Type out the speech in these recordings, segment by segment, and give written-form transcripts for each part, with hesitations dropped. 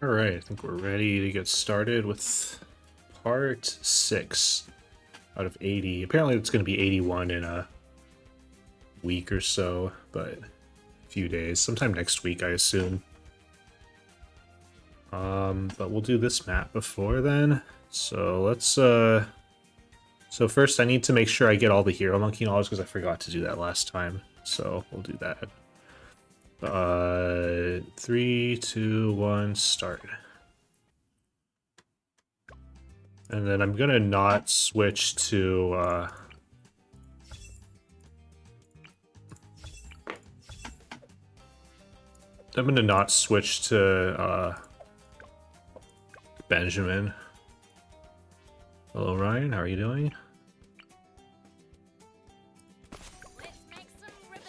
Alright, I think we're ready to get started with part 6 out of 80. Apparently it's going to be 81 in a week or so, but a few days. Sometime next week, I assume. But we'll do this map before then. So let's, so first I need to make sure I get all the hero monkey knowledge because I forgot to do that last time. So we'll do that. 3, 2, 1, start. And then I'm gonna not switch to, I'm gonna not switch to, Benjamin. Hello, Ryan, how are you doing? Let's make some ribbons.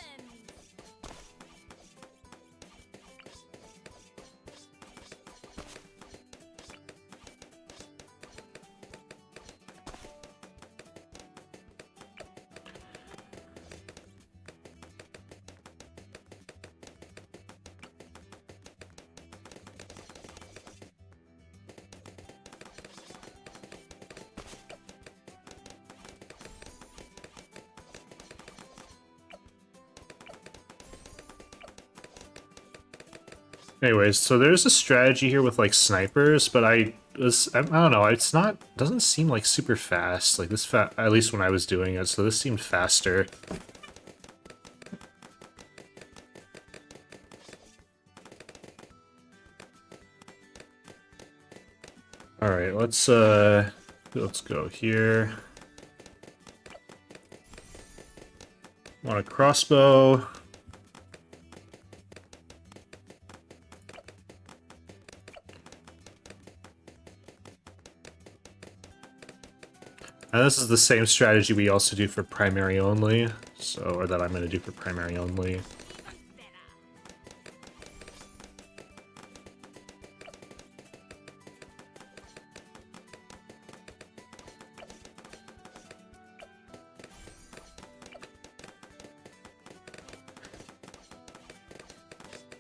Anyways, so there's a strategy here with like snipers, but I don't know, it's not, doesn't seem like super fast. Like this at least when I was doing it, so this seemed faster. Alright, let's go here. Want a crossbow. And this is the same strategy we also do for primary only, so, or that I'm going to do for primary only.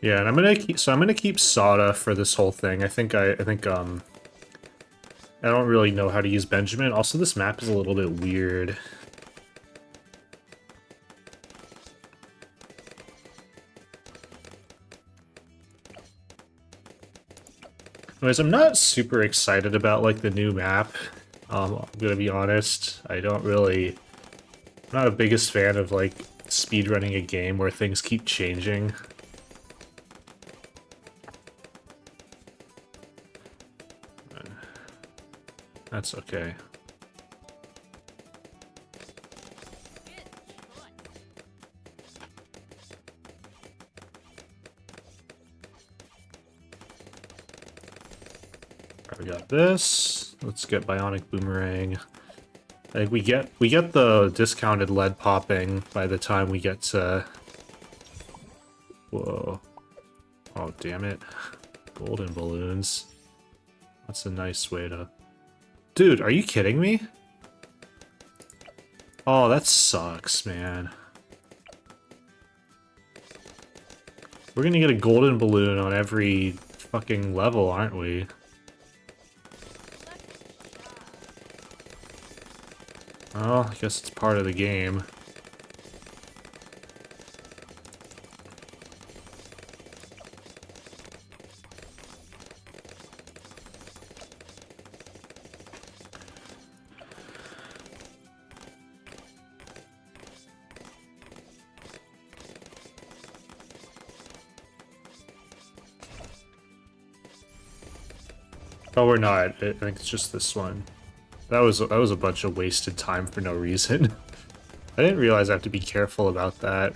Yeah, and I'm gonna keep Sada for this whole thing. I think I don't really know how to use Benjamin. Also, this map is a little bit weird. Anyways, I'm not super excited about like the new map. I'm gonna be honest. I'm not a biggest fan of like speedrunning a game where things keep changing. That's okay. Alright, we got this. Let's get Bionic Boomerang. I think we get the discounted lead popping by the time we get to... Whoa. Oh, damn it. Golden balloons. That's a nice way to... Dude, are you kidding me? Oh, that sucks, man. We're gonna get a golden balloon on every fucking level, aren't we? Well, I guess it's part of the game. Oh, we're not. I think it's just this one. That was a bunch of wasted time for no reason. I didn't realize I have to be careful about that.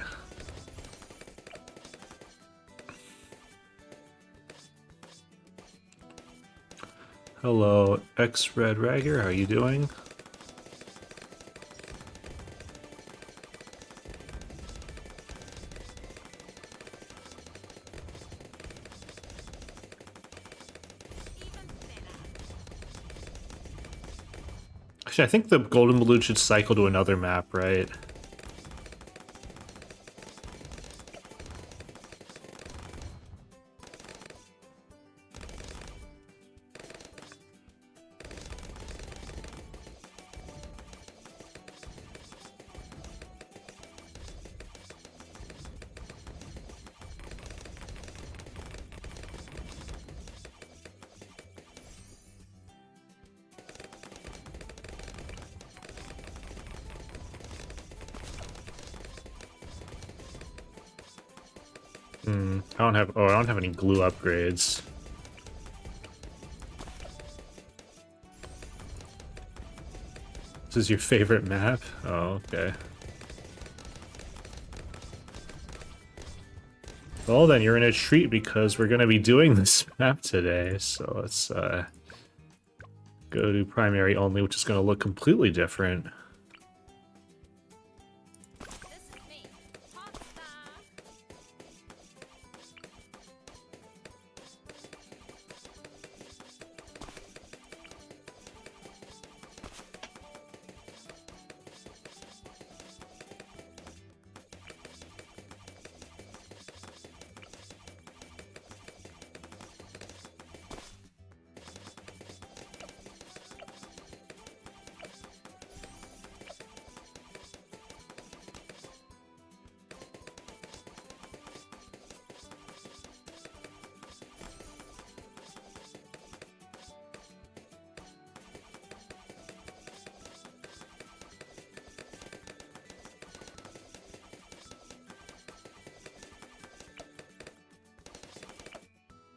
Hello, X-Red Ragger, how are you doing? Actually, I think the golden balloon should cycle to another map, right? I don't have any glue upgrades. This is your favorite map? Oh, okay. Well, then you're in a treat because we're gonna be doing this map today. So let's go to primary only, which is gonna look completely different. This is me, pop star.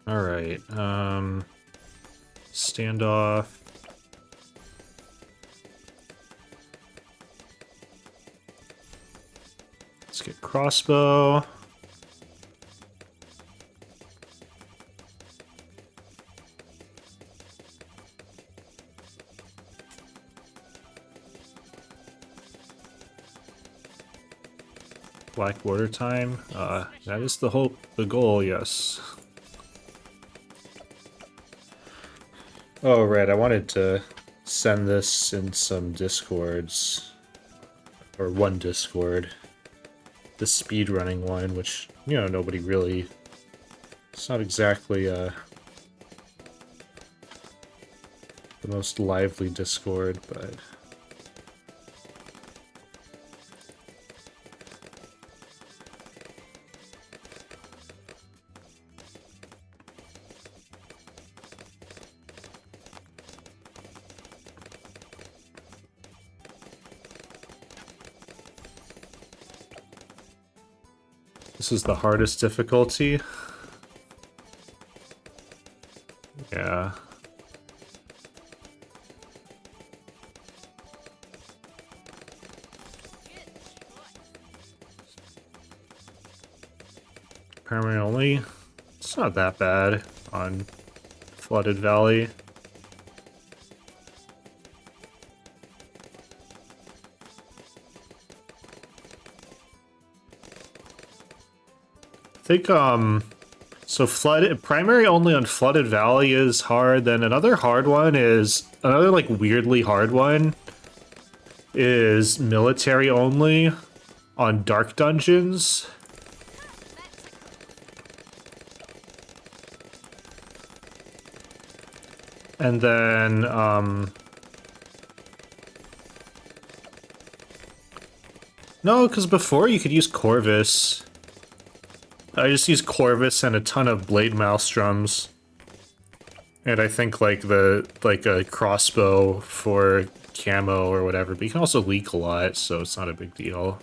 All right. Standoff. Let's get crossbow. Black border time. That is the goal, yes. Oh, right, I wanted to send this in some discords. Or one discord. The speedrunning one, which, you know, nobody really... It's not exactly, the most lively discord, but... This is the hardest difficulty. Yeah. Permanent only. It's not that bad on Flooded Valley. I think, so primary only on Flooded Valley is hard, then another hard one is, another, like, weirdly hard one is military only on Dark Dungeons. And then, no, because before you could use Corvus. I just use Corvus and a ton of Blade Maelstroms. And I think, like, a crossbow for camo or whatever, but you can also leak a lot, so it's not a big deal.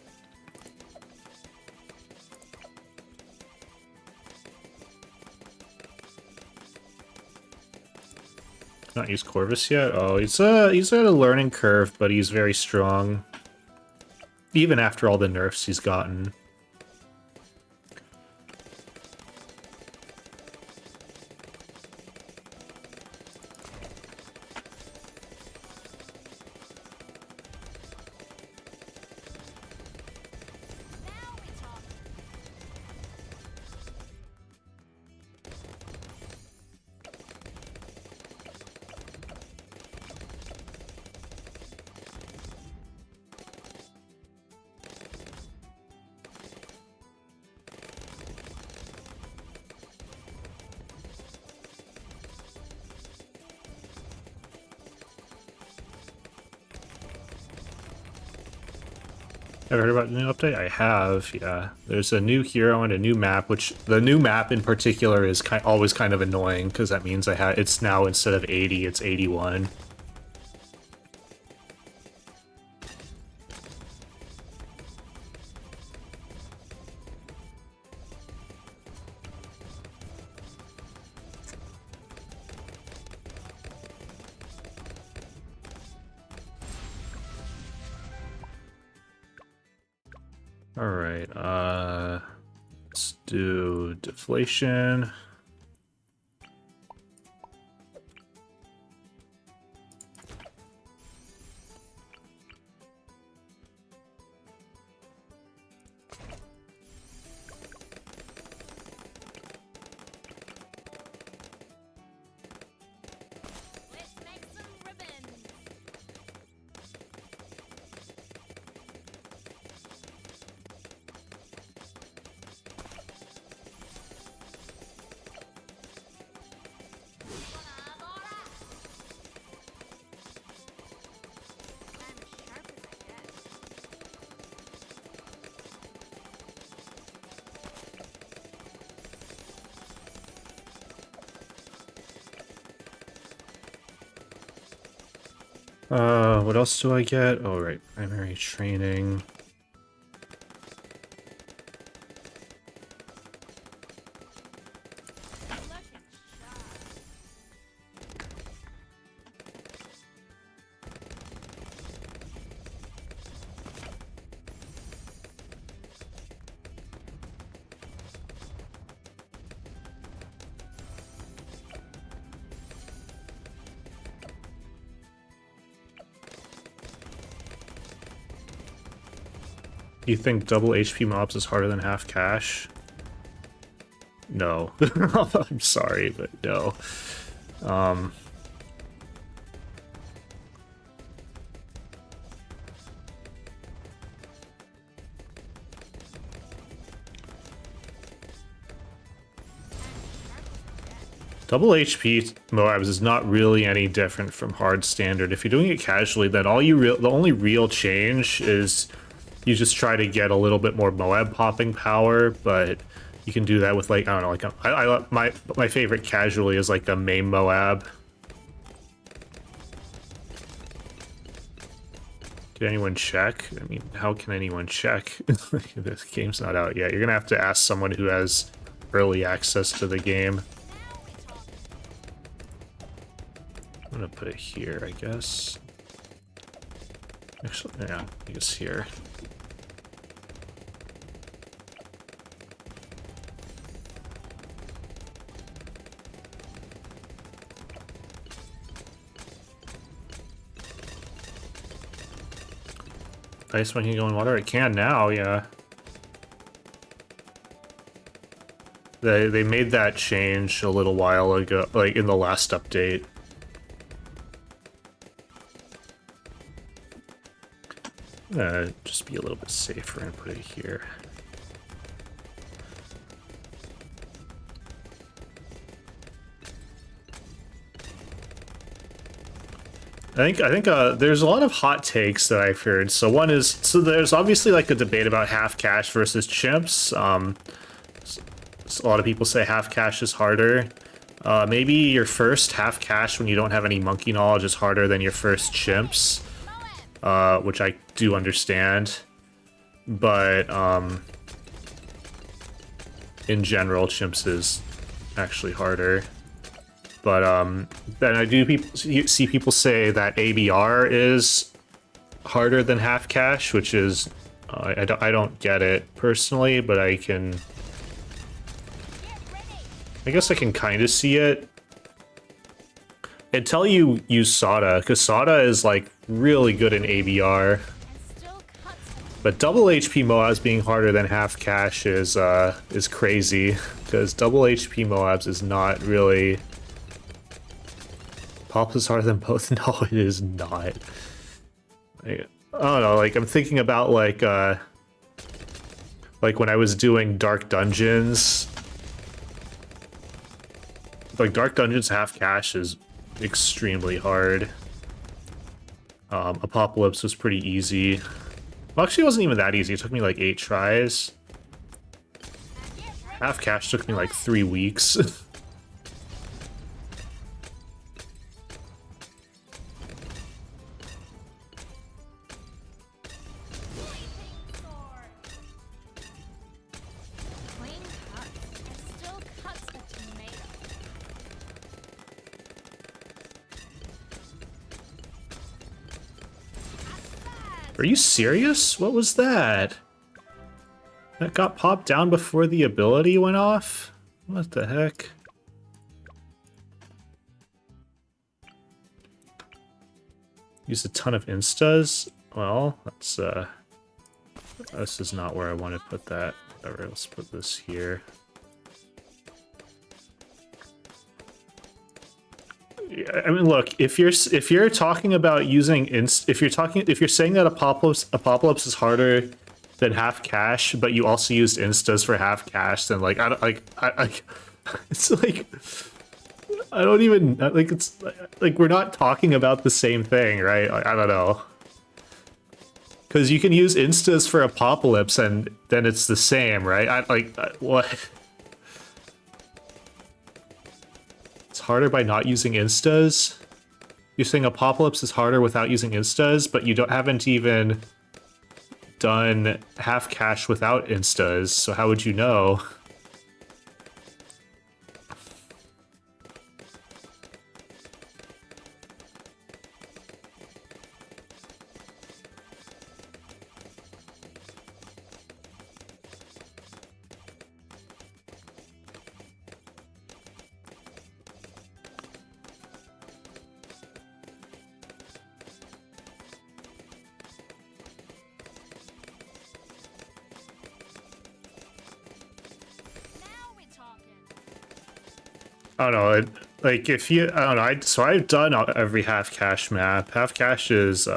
Not use Corvus yet? Oh, he's at a learning curve, but he's very strong. Even after all the nerfs he's gotten. Ever heard about the new update? I have, yeah. There's a new hero and a new map, which the new map in particular is always kind of annoying because that means it's now instead of 80, it's 81. Alright, let's do deflation. Let's make some ribbons. I'm as sharp as I get. What else do I get? Oh, right, primary training. Looking sharp. You think double HP mobs is harder than half cash? No. I'm sorry, but no. Double HP MOABs is not really any different from hard standard. If you're doing it casually, then the only real change is you just try to get a little bit more MOAB popping power, but you can do that with like, I don't know, like my favorite casually is like a main MOAB. Did anyone check? I mean, how can anyone check? This game's not out yet. You're gonna have to ask someone who has early access to the game. Now we talk. I'm gonna put it here, I guess. Actually, yeah, I guess here. Ice one can go in water? It can now, yeah. They made that change a little while ago, like in the last update. Just be a little bit safer and put it here. I think there's a lot of hot takes that I've heard. So one is, so there's obviously like a debate about half cash versus chimps. A lot of people say half cash is harder. Maybe your first half cash when you don't have any monkey knowledge is harder than your first chimps, which I do understand. But in general, chimps is actually harder. But then I do see people say that ABR is harder than half cash, which is I don't get it personally, but I guess I can kind of see it until you use Sada, because Sada is like really good in ABR. And still cuts. But double HP MOABs being harder than half cash is crazy, because double HP MOABs is not really. Pop is harder than both? No, it is not. I don't know, like I'm thinking about like when I was doing Dark Dungeons. Like Dark Dungeons half cash is extremely hard. Apopalypse was pretty easy. Well, actually it wasn't even that easy. It took me like 8 tries. Half cash took me like 3 weeks. Clean cuts. And still cuts a tomato. Are you serious? What was that? That got popped down before the ability went off? What the heck? Used a ton of instas? Well, that's this is not where I want to put that. Alright, let's put this here. I mean, look, if you're talking about using if you're saying that Apopalypse is harder than half cash, but you also used instas for half cash, then like it's like I don't even like it's like we're not talking about the same thing, right? Like, I don't know. Because you can use instas for Apopalypse and then it's the same, right? What? It's harder by not using instas? You're saying Apopalypse is harder without using instas, but you haven't even done half cash without instas, so how would you know? I don't know, like if you, I don't know, so I've done every half cash map. Half cash is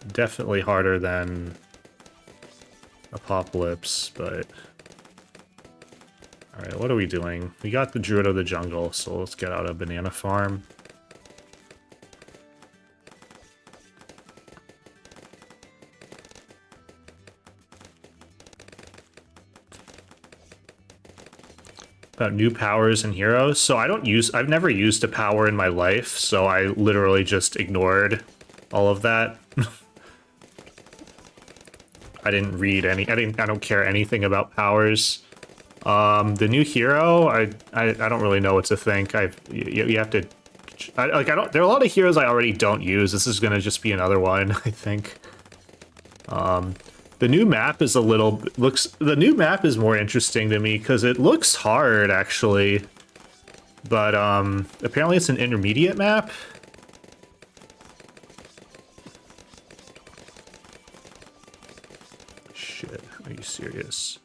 definitely harder than Apopalypse, but alright, what are we doing? We got the Druid of the Jungle, so let's get out a banana farm. About new powers and heroes. So I've never used a power in my life, so I literally just ignored all of that. I didn't read any, I don't care anything about powers. The new hero, I don't really know what to think. You have to, there are a lot of heroes I already don't use. This is gonna just be another one, I think. The new map is the new map is more interesting to me because it looks hard actually, but apparently it's an intermediate map. Shit, are you serious?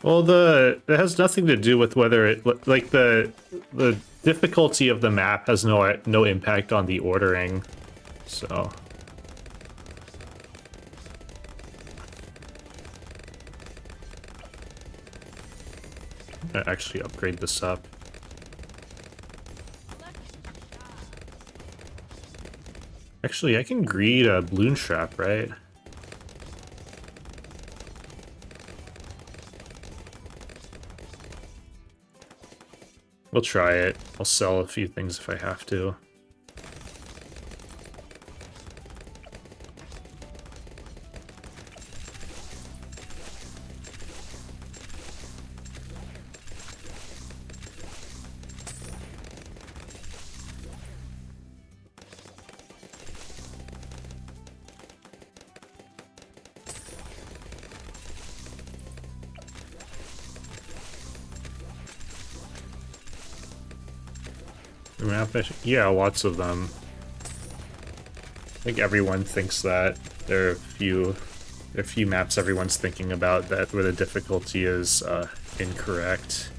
Well, it has nothing to do with whether it, like, the difficulty of the map has no impact on the ordering, so. I'm gonna actually upgrade this up. Actually, I can greed a balloon trap, right? We'll try it. I'll sell a few things if I have to. Yeah, lots of them. I think everyone thinks that. There are a few maps everyone's thinking about that where the difficulty is incorrect.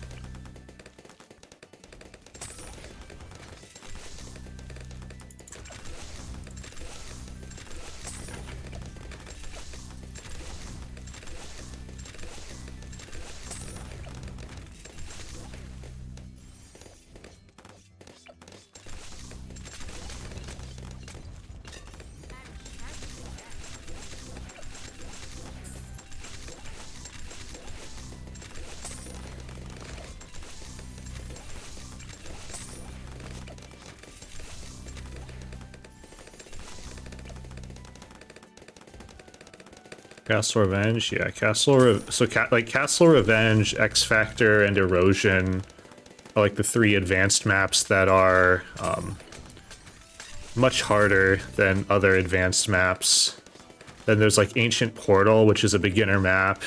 Castle Revenge, yeah, Castle Revenge, X Factor, and Erosion are like the 3 advanced maps that are much harder than other advanced maps. Then there's like Ancient Portal, which is a beginner map.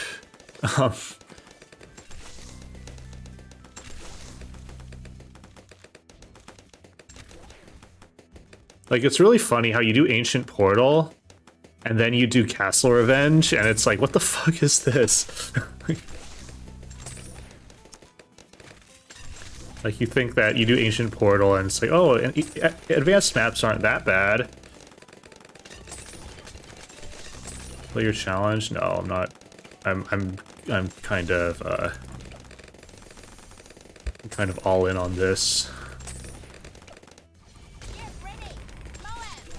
Like, it's really funny how you do Ancient Portal, and then you do Castle Revenge, and it's like, what the fuck is this? Like, you think that you do Ancient Portal, and it's like, oh, advanced maps aren't that bad. Play your challenge? No, I'm not. I'm kind of all in on this. Get ready! MOABs!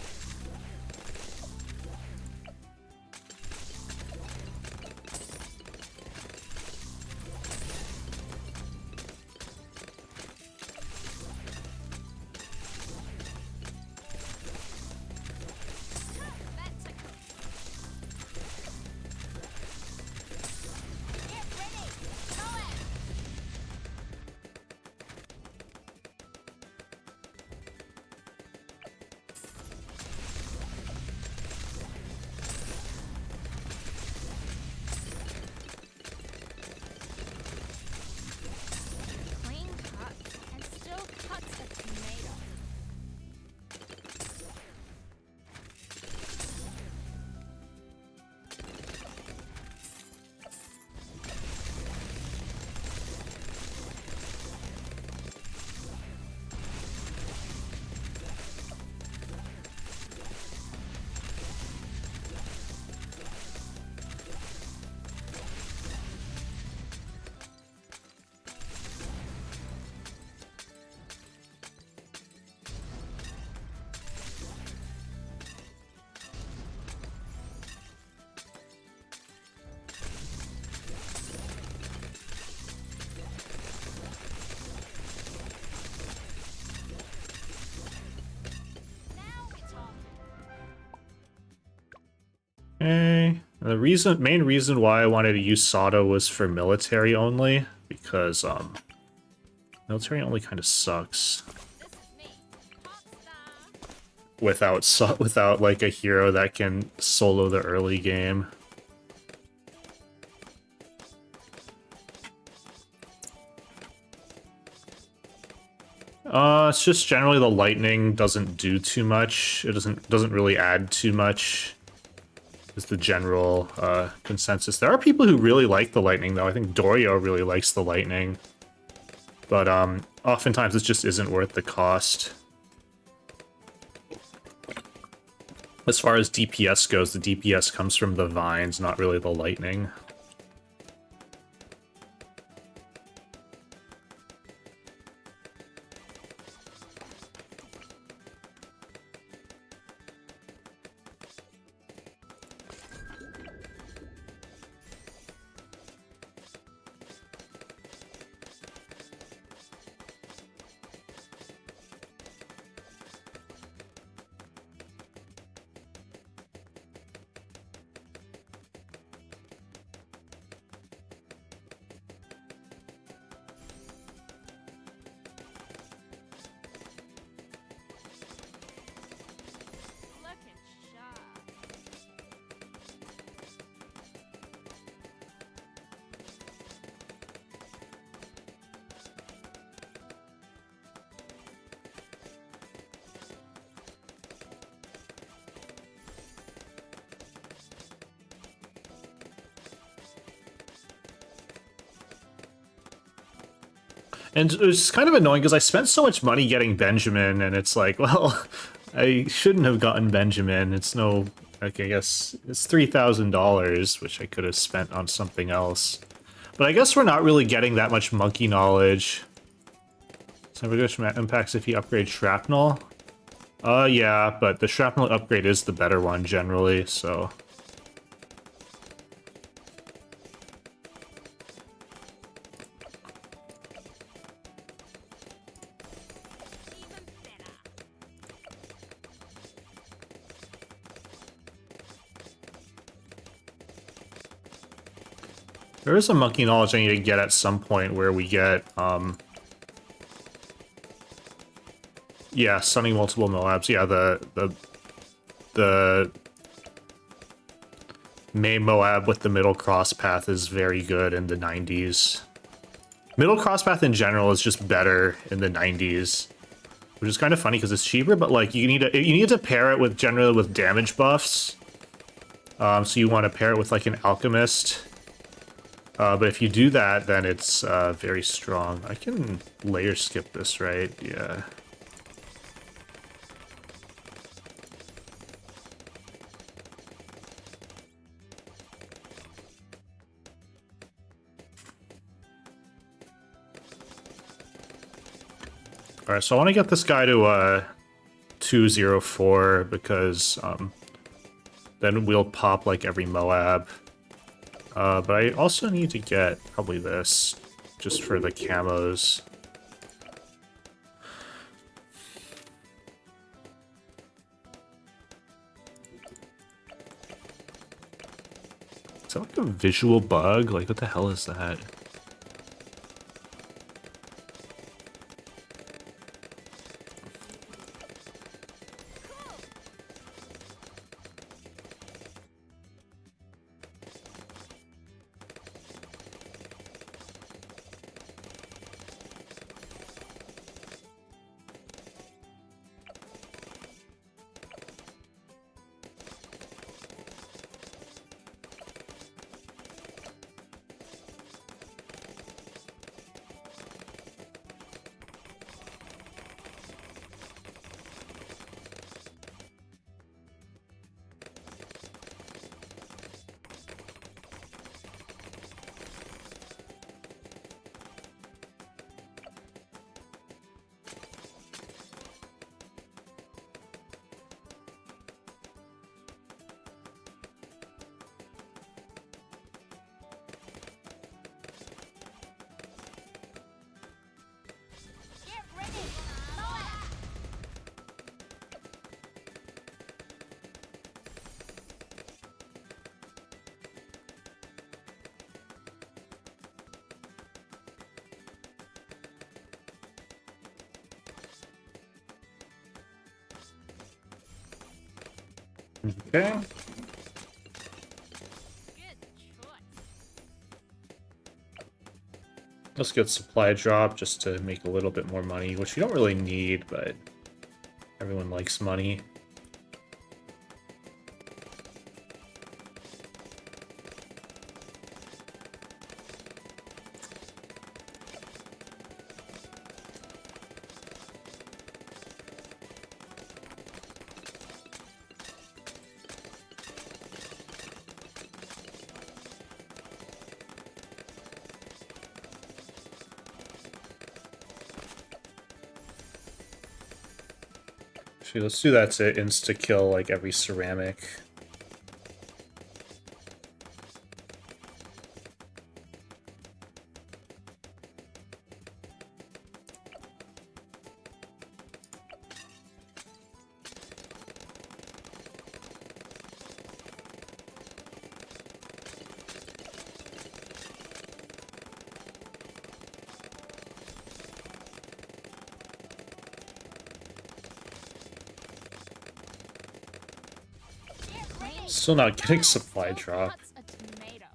Get ready! MOABs! Clean cuts and still cuts a tomato. Now we're talking. Okay. The main reason why I wanted to use Sato was for military only, because military only kind of sucks This is me, Popstar. without like a hero that can solo the early game. It's just generally the lightning doesn't do too much. It doesn't really add too much. Is the general consensus. There are people who really like the lightning, though. I think Dorio really likes the lightning. But oftentimes it just isn't worth the cost. As far as DPS goes, the DPS comes from the vines, not really the lightning. Looking sharp. And it was kind of annoying because I spent so much money getting Benjamin, and it's like, well, I shouldn't have gotten Benjamin. It's no, like, I guess it's $3,000, which I could have spent on something else. But I guess we're not really getting that much monkey knowledge. Some impacts if you upgrade shrapnel. Yeah, but the shrapnel upgrade is the better one generally, so. Even better. There is a monkey knowledge I need to get at some point where we get, yeah, stunning multiple MOABs. Yeah, the May MOAB with the middle cross path is very good in the 90s. Middle cross path in general is just better in the 90s, which is kind of funny because it's cheaper, but like you need to pair it with generally with damage buffs. So you want to pair it with like an alchemist. But if you do that, then it's very strong. I can layer skip this, right? Yeah. Alright, so I want to get this guy to 204 because then we'll pop like every MOAB. But I also need to get probably this just for the camos. Is that like a visual bug? Like, what the hell is that? Get ready. Moab. Okay. Good choice. Let's get supply drop just to make a little bit more money, which you don't really need, but everyone likes money. Actually, let's do that to insta-kill like every ceramic. Get ready. Still not getting supply drop. Cuts a tomato.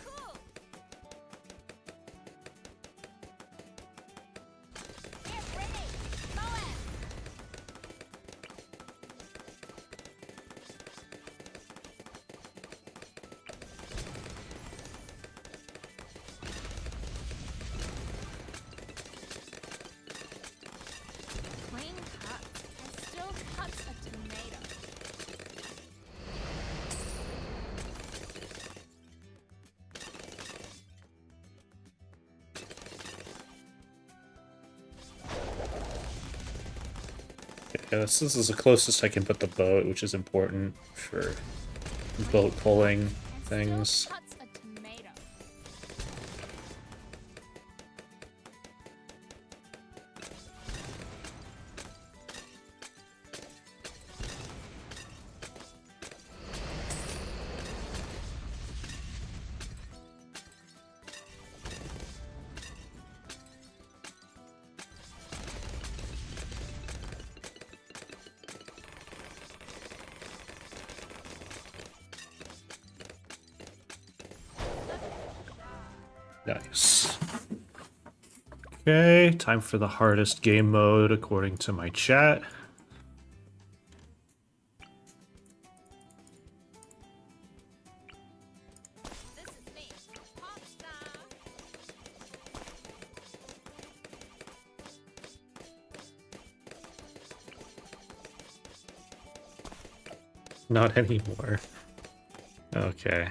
Cool. Get ready. Moab. Clean cut. And still cuts a tomato. Yeah, this is the closest I can put the boat, which is important for boat pulling And things. still cuts a tomato. Nice. Okay, time for the hardest game mode according to my chat. This is me, pop star. Not anymore. Okay.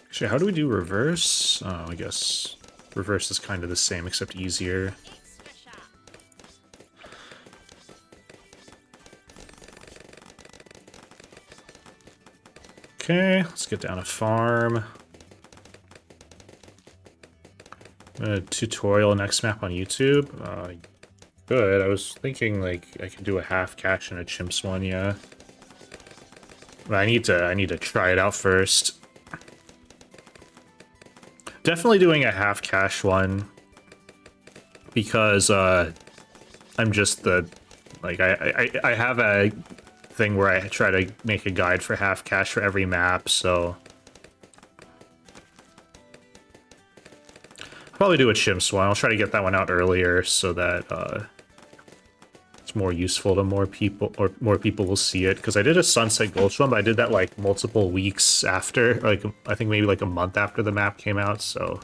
Actually, how do we do reverse? Oh, I guess reverse is kind of the same, except easier. Extra sharp. Okay, let's get down to farm. A tutorial next map on YouTube. Good. I was thinking like I could do a half cache and a chimps one, yeah. But I need to try it out first. Definitely doing a half cache one because I'm just the like I have a thing where I try to make a guide for half cache for every map, so I'll probably do a chimps one. I'll try to get that one out earlier so that it's more useful to more people, or more people will see it, because I did a Sunset Gulch one, but I did that like multiple weeks after, like I think maybe like a month after the map came out, so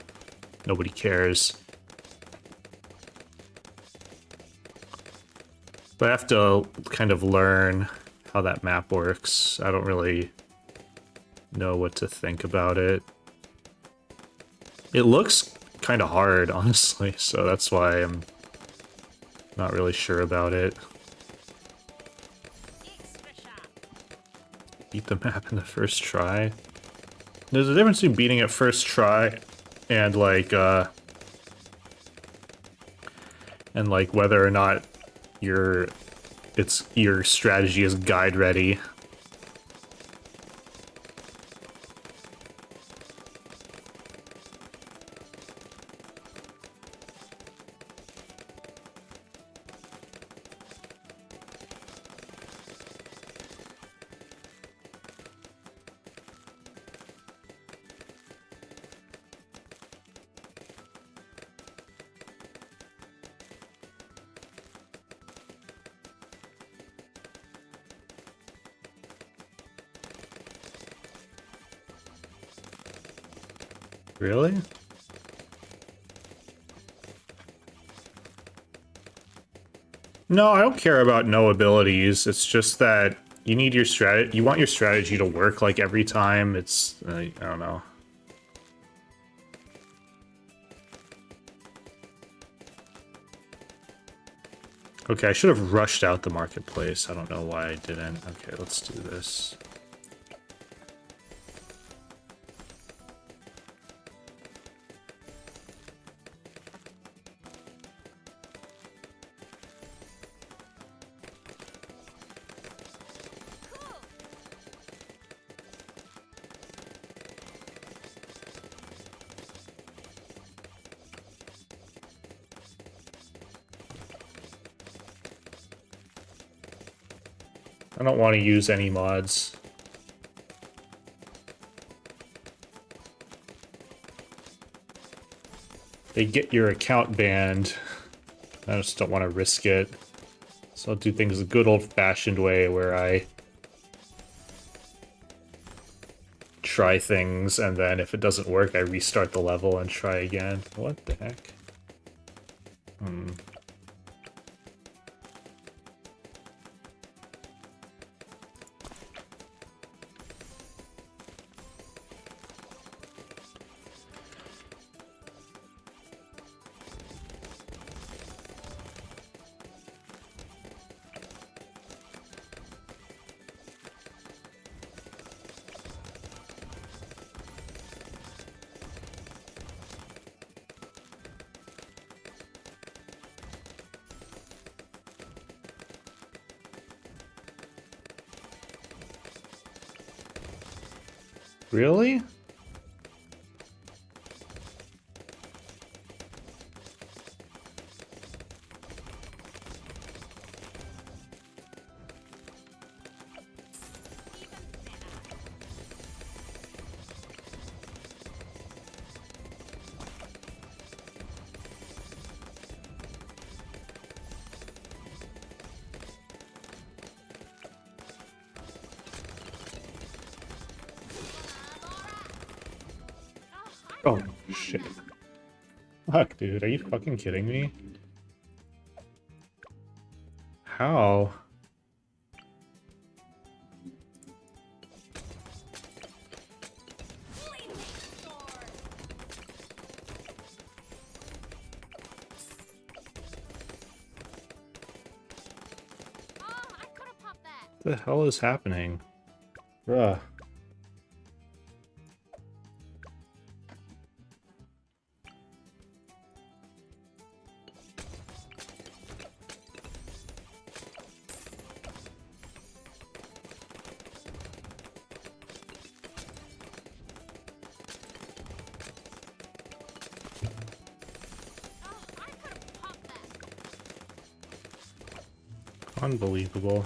nobody cares. But I have to kind of learn how that map works. I don't really know what to think about it. It looks kind of hard, honestly, so that's why I'm not really sure about it. Extra sharp. Beat the map in the first try. There's a difference between beating it first try and like whether or not your strategy is guide ready. Really? No, I don't care about no abilities. It's just that you need your strategy. You want your strategy to work like every time. It's I don't know. Okay, I should have rushed out the marketplace. I don't know why I didn't. Okay, let's do this. I don't want to use any mods. They get your account banned. I just don't want to risk it. So I'll do things the good old-fashioned way where I try things and then if it doesn't work, I restart the level and try again. What the heck? Really? Oh, shit. Fuck, dude, are you fucking kidding me? How? What the hell is happening? Bruh. Unbelievable.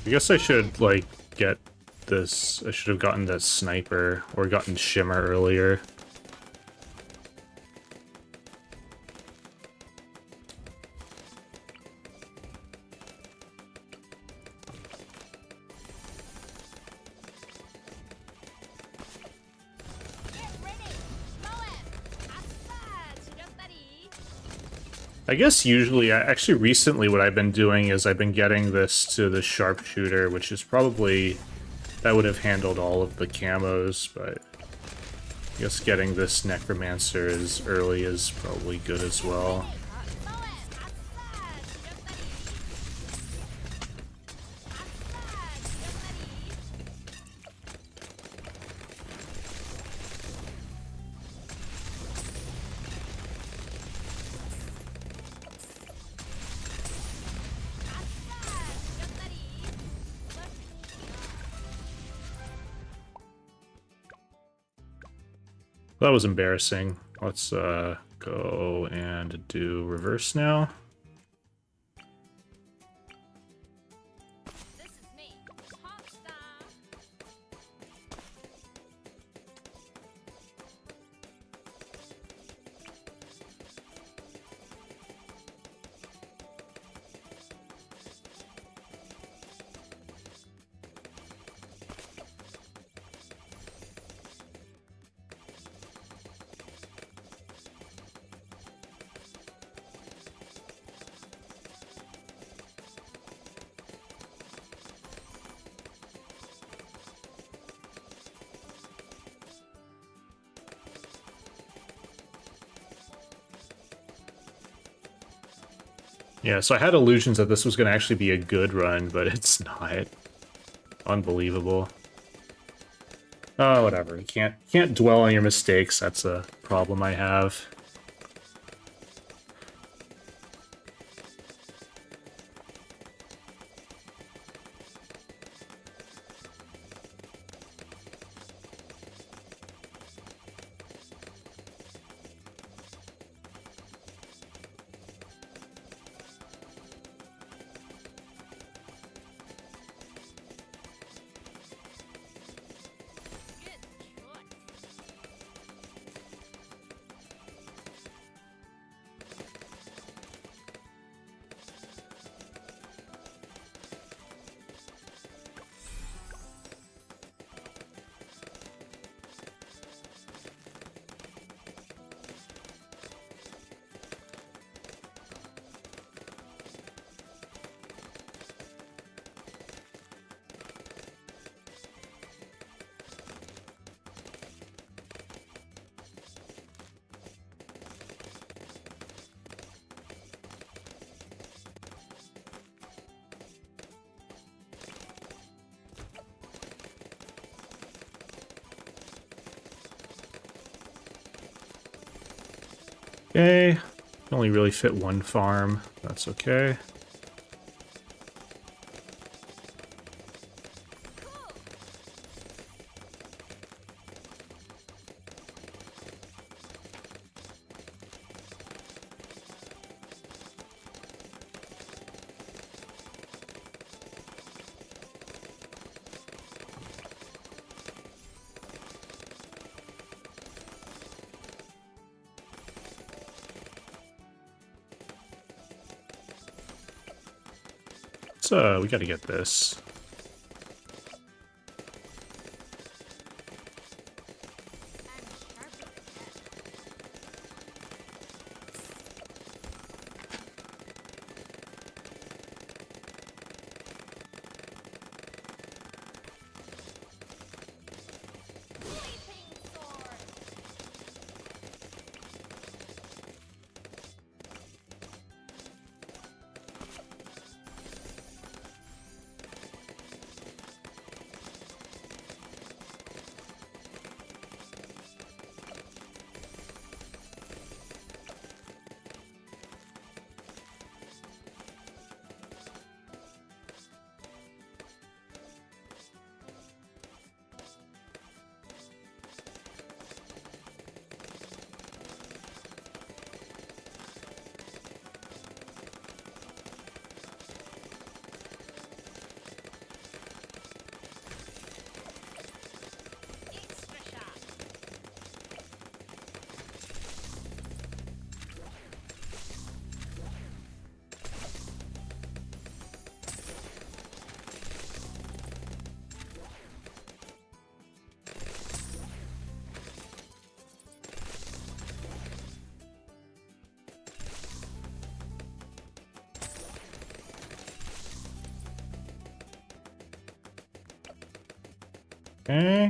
I guess I should, like, get this. I should have gotten the sniper or gotten shimmer earlier. I guess usually, actually recently what I've been doing is I've been getting this to the sharpshooter, which is probably, that would have handled all of the camos, but I guess getting this necromancer as early is probably good as well. That was embarrassing. Let's go and do reverse now. This is me, Popstar. Yeah, so I had illusions that this was going to actually be a good run, but it's not. Unbelievable. Oh, whatever. You can't dwell on your mistakes. That's a problem I have. Good choice. Okay. Can only really fit one farm. That's okay. So we gotta get this. Okay.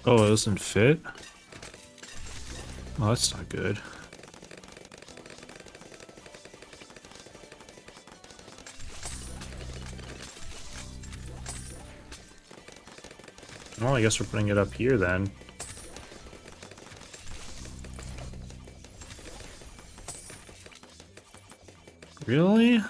Oh, it doesn't fit? Oh, that's not good. Well, I guess we're putting it up here then. Really?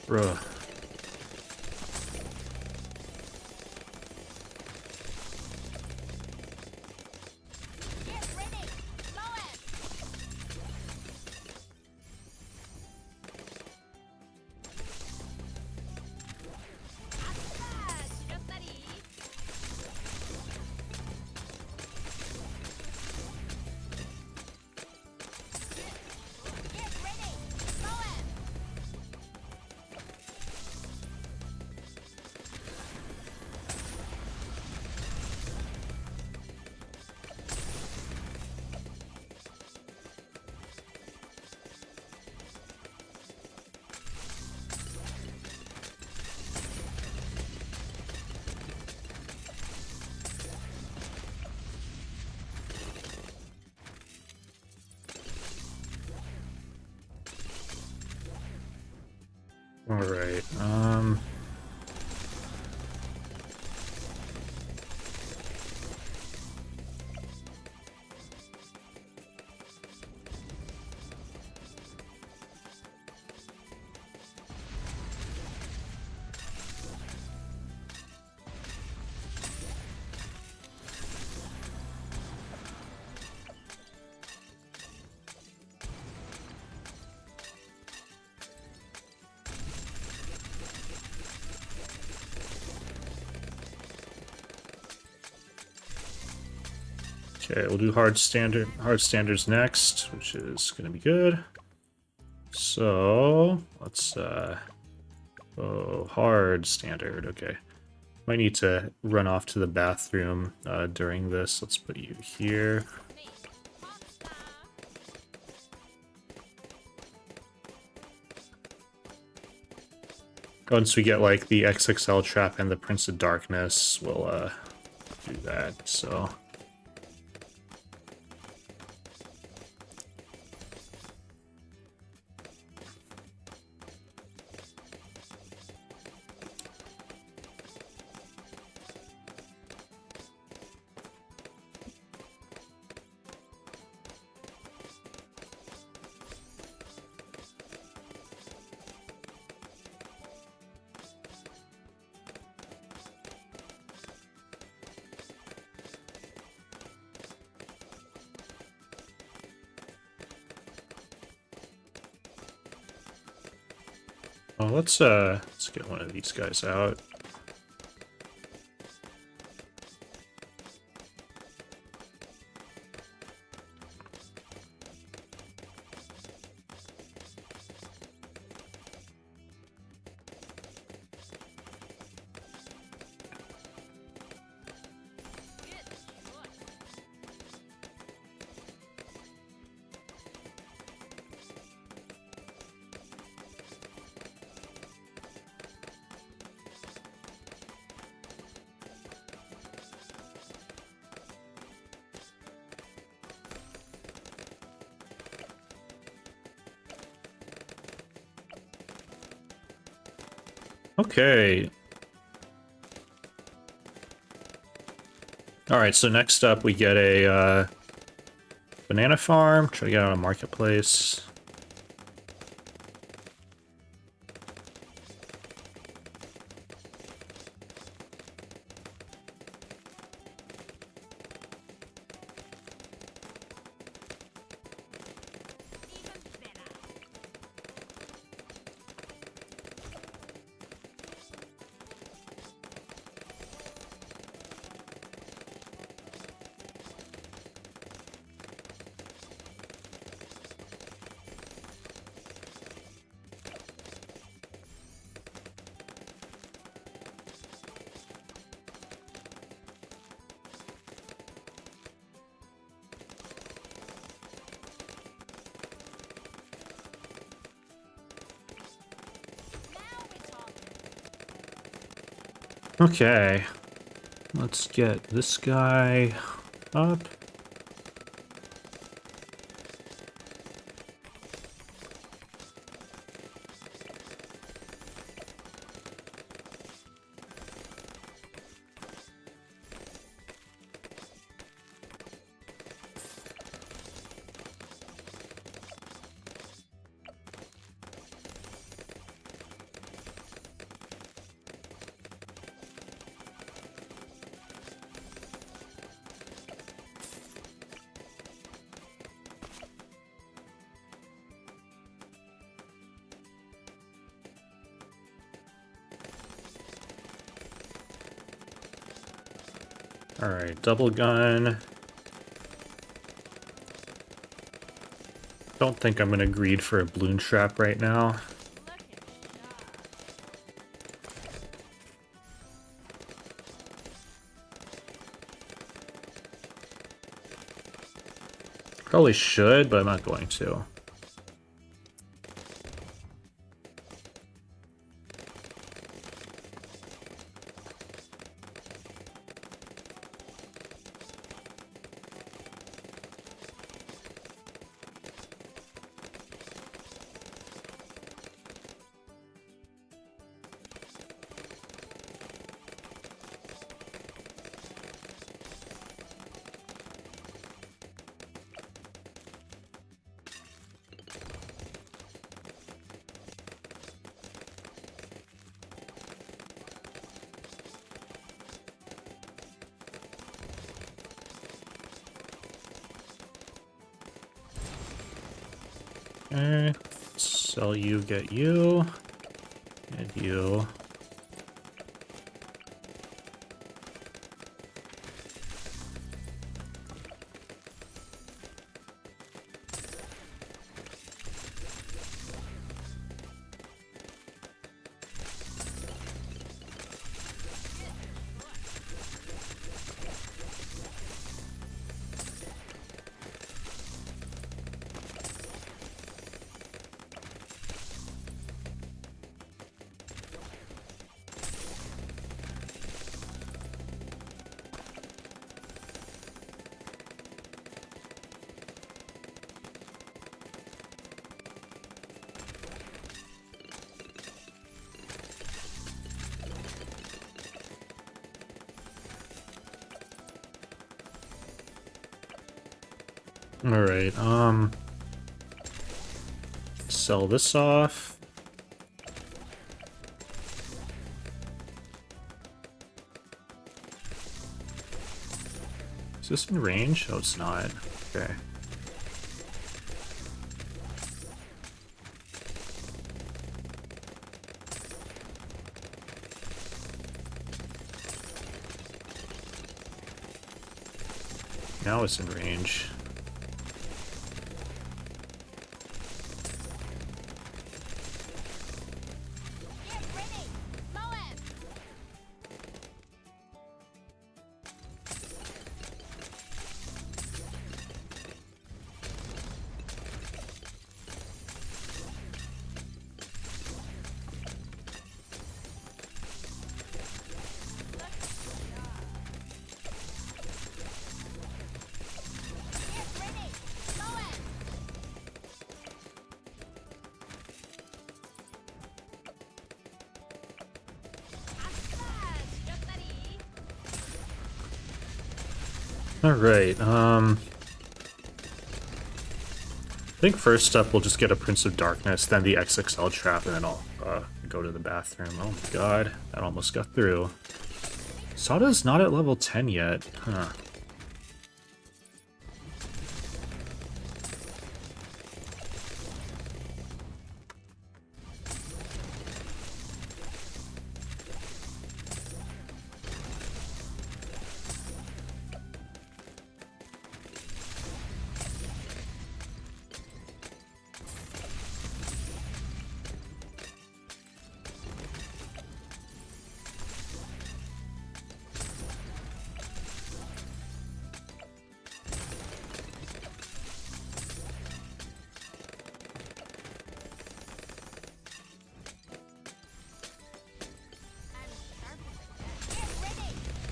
Bruh. Alright, okay, we'll do hard standards next, which is gonna be good. So let's oh, hard standard, okay. Might need to run off to the bathroom during this. Let's put you here. Me. Monster. Once we get like the XXL trap and the Prince of Darkness, we'll do that, so. Well, let's get one of these guys out. Good choice. Okay. All right, so next up we get a banana farm. Try to get on a marketplace. Even better. Now we're talking. Okay. Let's get this guy up. Alright, double gun. Don't think I'm gonna greed for a balloon trap right now. Looking sharp. Probably should, but I'm not going to. Okay. Sell you, get you. And you. Alright, sell this off. Is this in range? Oh, it's not. Okay. Now it's in range. Get ready! Moab! Get ready! Moab! Aspas! Get ready! Alright, I think first up we'll just get a Prince of Darkness, then the XXL trap, and then I'll go to the bathroom. Oh my god, that almost got through. Sada's not at level 10 yet. Huh. I'm sharp as a tack. Get ready!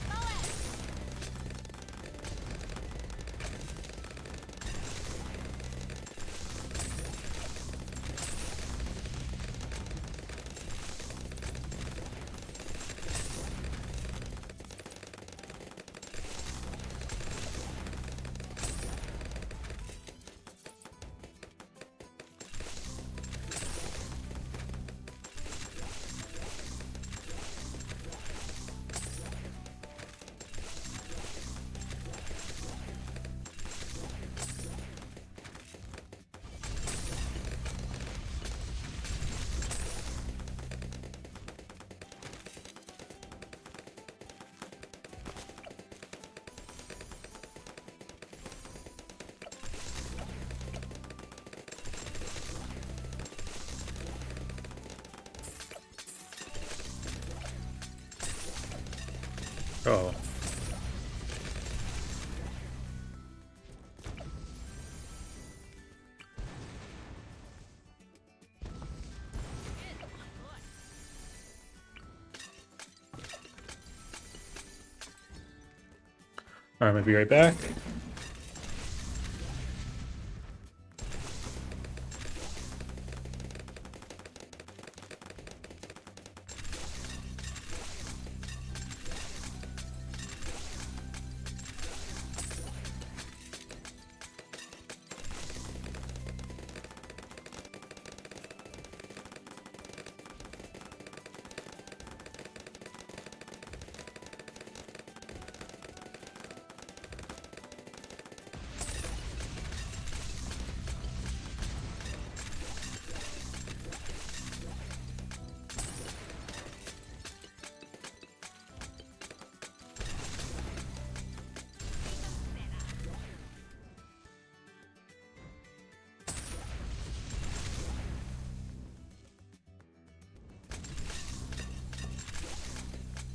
Moab! Oh. Alright, I'm gonna be right back.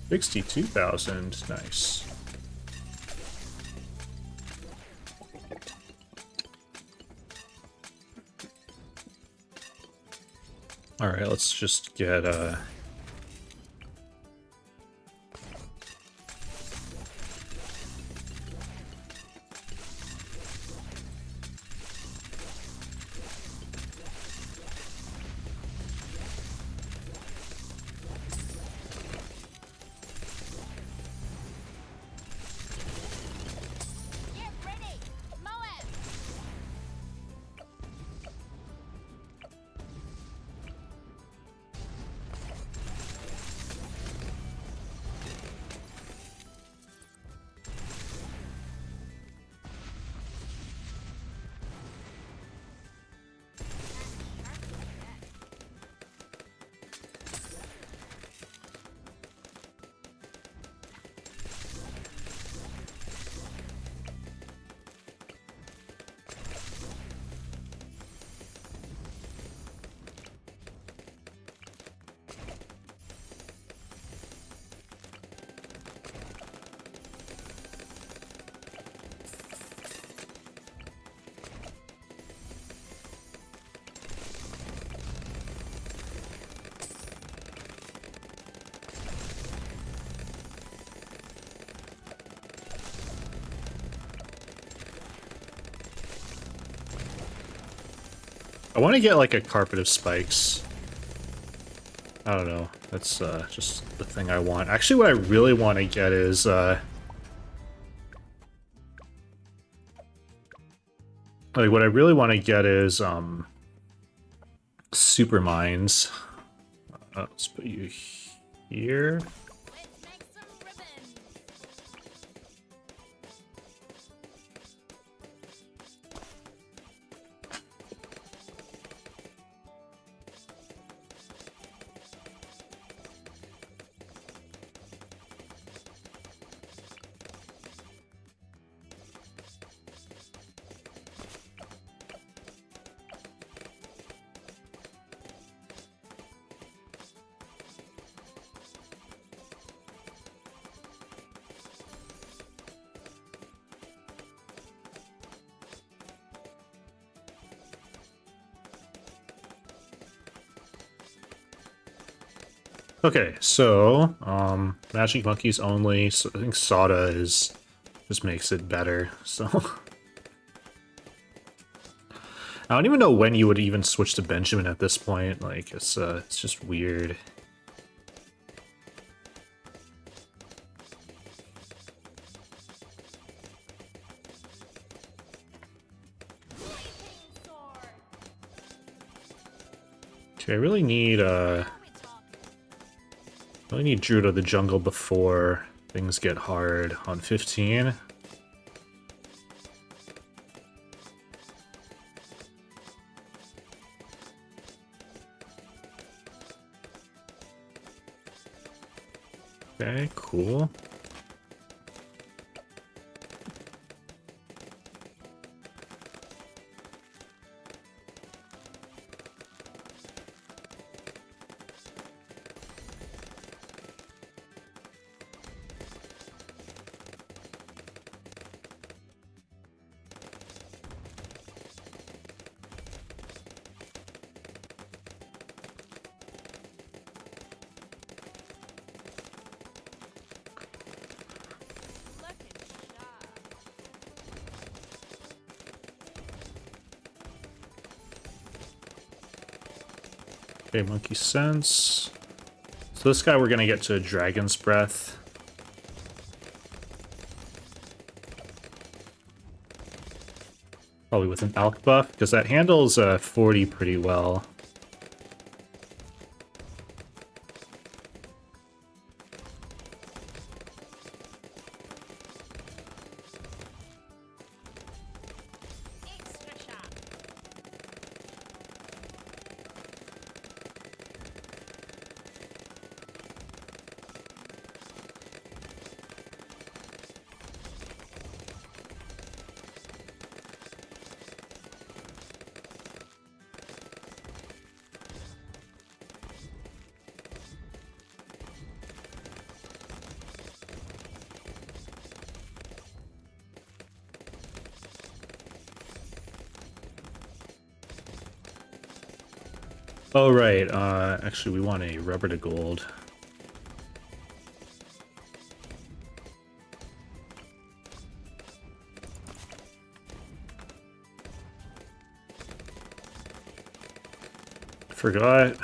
62,000. Nice. Alright, let's just get Get ready! Moab! I want to get like a carpet of spikes. I don't know. That's just the thing I want. Actually, what I really want to get is like what I really want to get is super mines. Let's put you here. Let's make some ribbons! Okay, so magic monkeys only. So I think Sada is just makes it better. So I don't even know when you would even switch to Benjamin at this point. Like it's just weird. Blazing sword! Okay, I really need Now we talk. really need Druid of the Jungle before things get hard on 15. Okay, cool. Looking sharp. Okay, Monkey Sense. So this guy we're gonna get to Dragon's Breath. Probably with an Alk buff, because that handles 40 pretty well. Extra sharp. Oh, right. Actually, we want a rubber to gold. Forgot.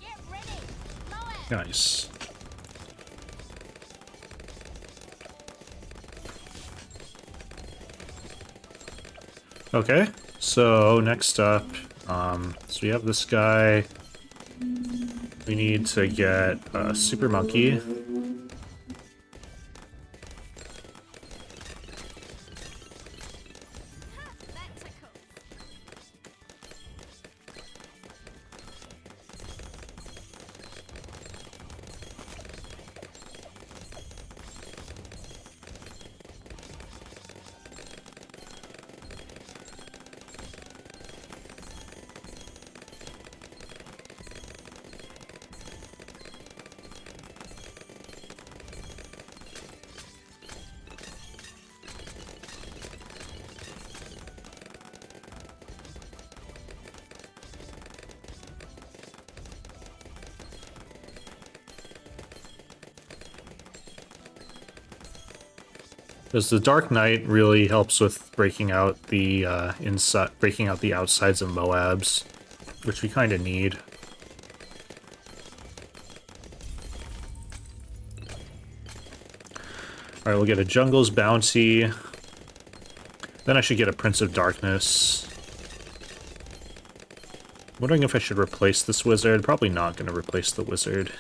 Get ready. Moab. Nice. Okay, so next up, so we have this guy. We need to get a super monkey. That's a cool. Because the Dark Knight really helps with breaking out the breaking out the outsides of MOABs, which we kind of need. All right, we'll get a Jungle's Bounty. Then I should get a Prince of Darkness. Wondering if I should replace this wizard. Probably not going to replace the wizard.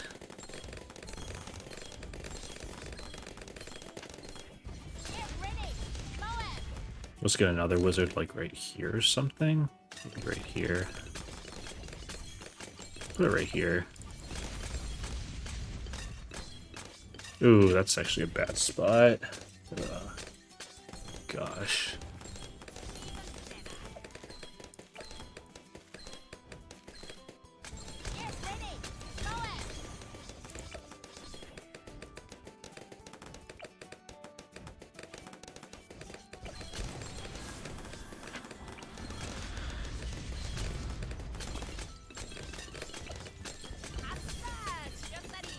Get ready. Moab. Let's get another wizard, like, right here or something. Maybe right here. Put it right here. Ooh, that's actually a bad spot. Gosh. Get ready. Moab. Assad. Shambari.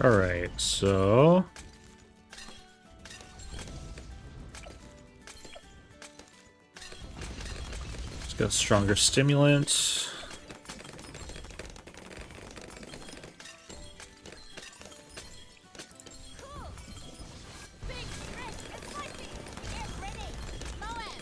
Alright, so... let's get a stronger stimulant. Cool. Big stress and lightning. Get ready. Moab.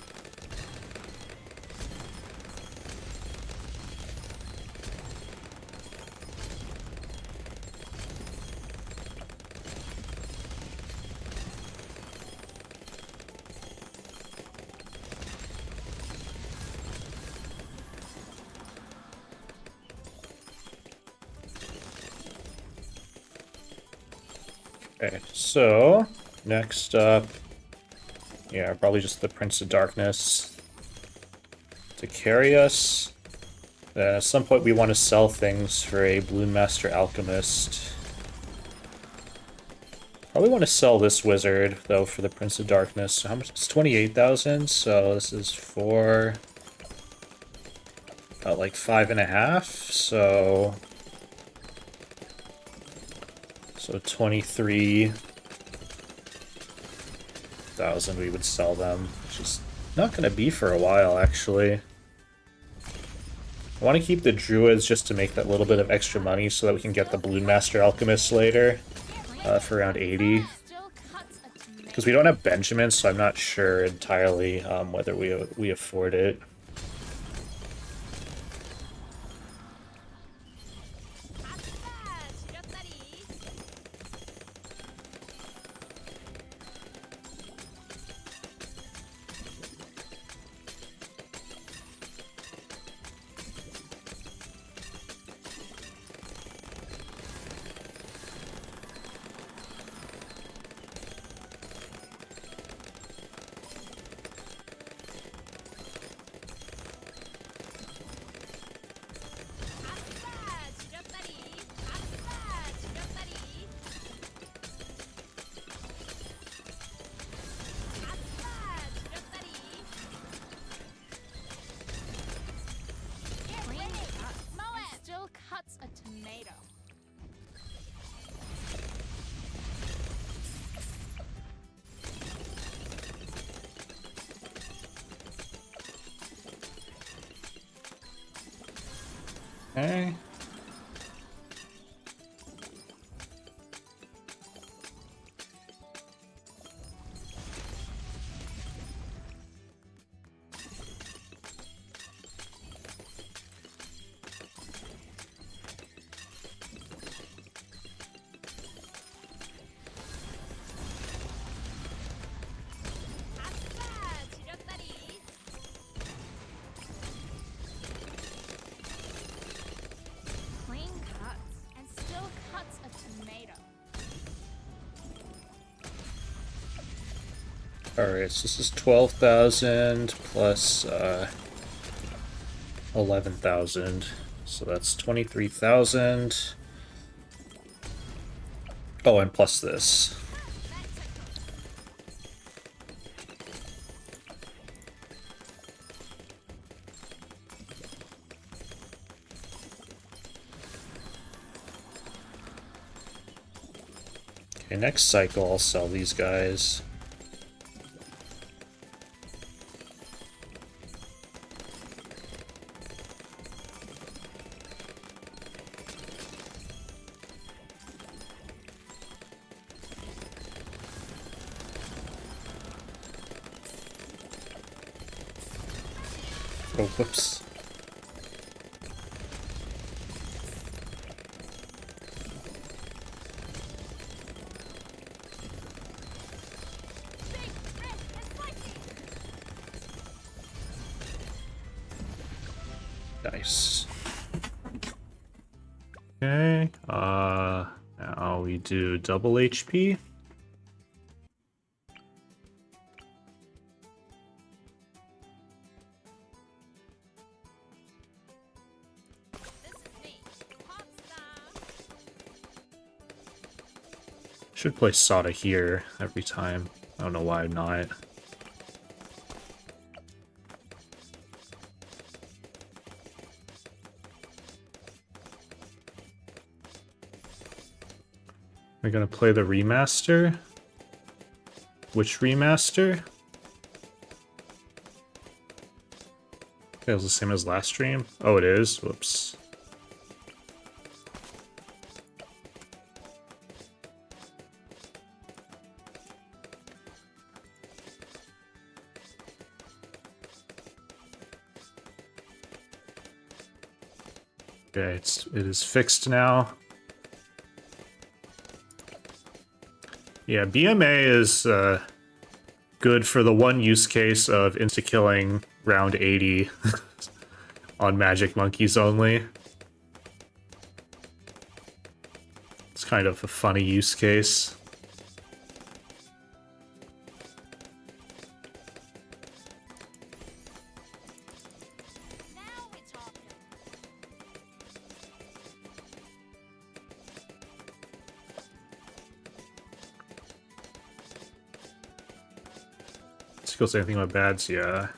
Okay, so next up, yeah, probably just the Prince of Darkness to carry us. At some point we want to sell things for a Balloon Master Alchemist. Probably want to sell this wizard, though, for the Prince of Darkness. So how much? It's 28,000, so this is for about like 5.5, so 23,000 we would sell them, which is not going to be for a while, actually. I want to keep the druids just to make that little bit of extra money so that we can get the Balloon Master Alchemist later for around 80. Because we don't have Benjamin, so I'm not sure entirely whether we afford it. Okay. Alright, so this is 12,000 plus 11,000. So that's 23,000. Oh, and plus this. Okay, next cycle I'll sell these guys. Oh, whoops. Nice. Okay, now we do double HP. Should play Sada here every time. I don't know why I'm not. We're gonna play the remaster? Which remaster? Okay, it was the same as last stream. Oh, it is? Whoops. Okay, it is fixed now. Yeah, BMA is good for the one use case of insta-killing round 80 on Magic Monkeys only. It's kind of a funny use case. Skills, anything about bads? Yeah.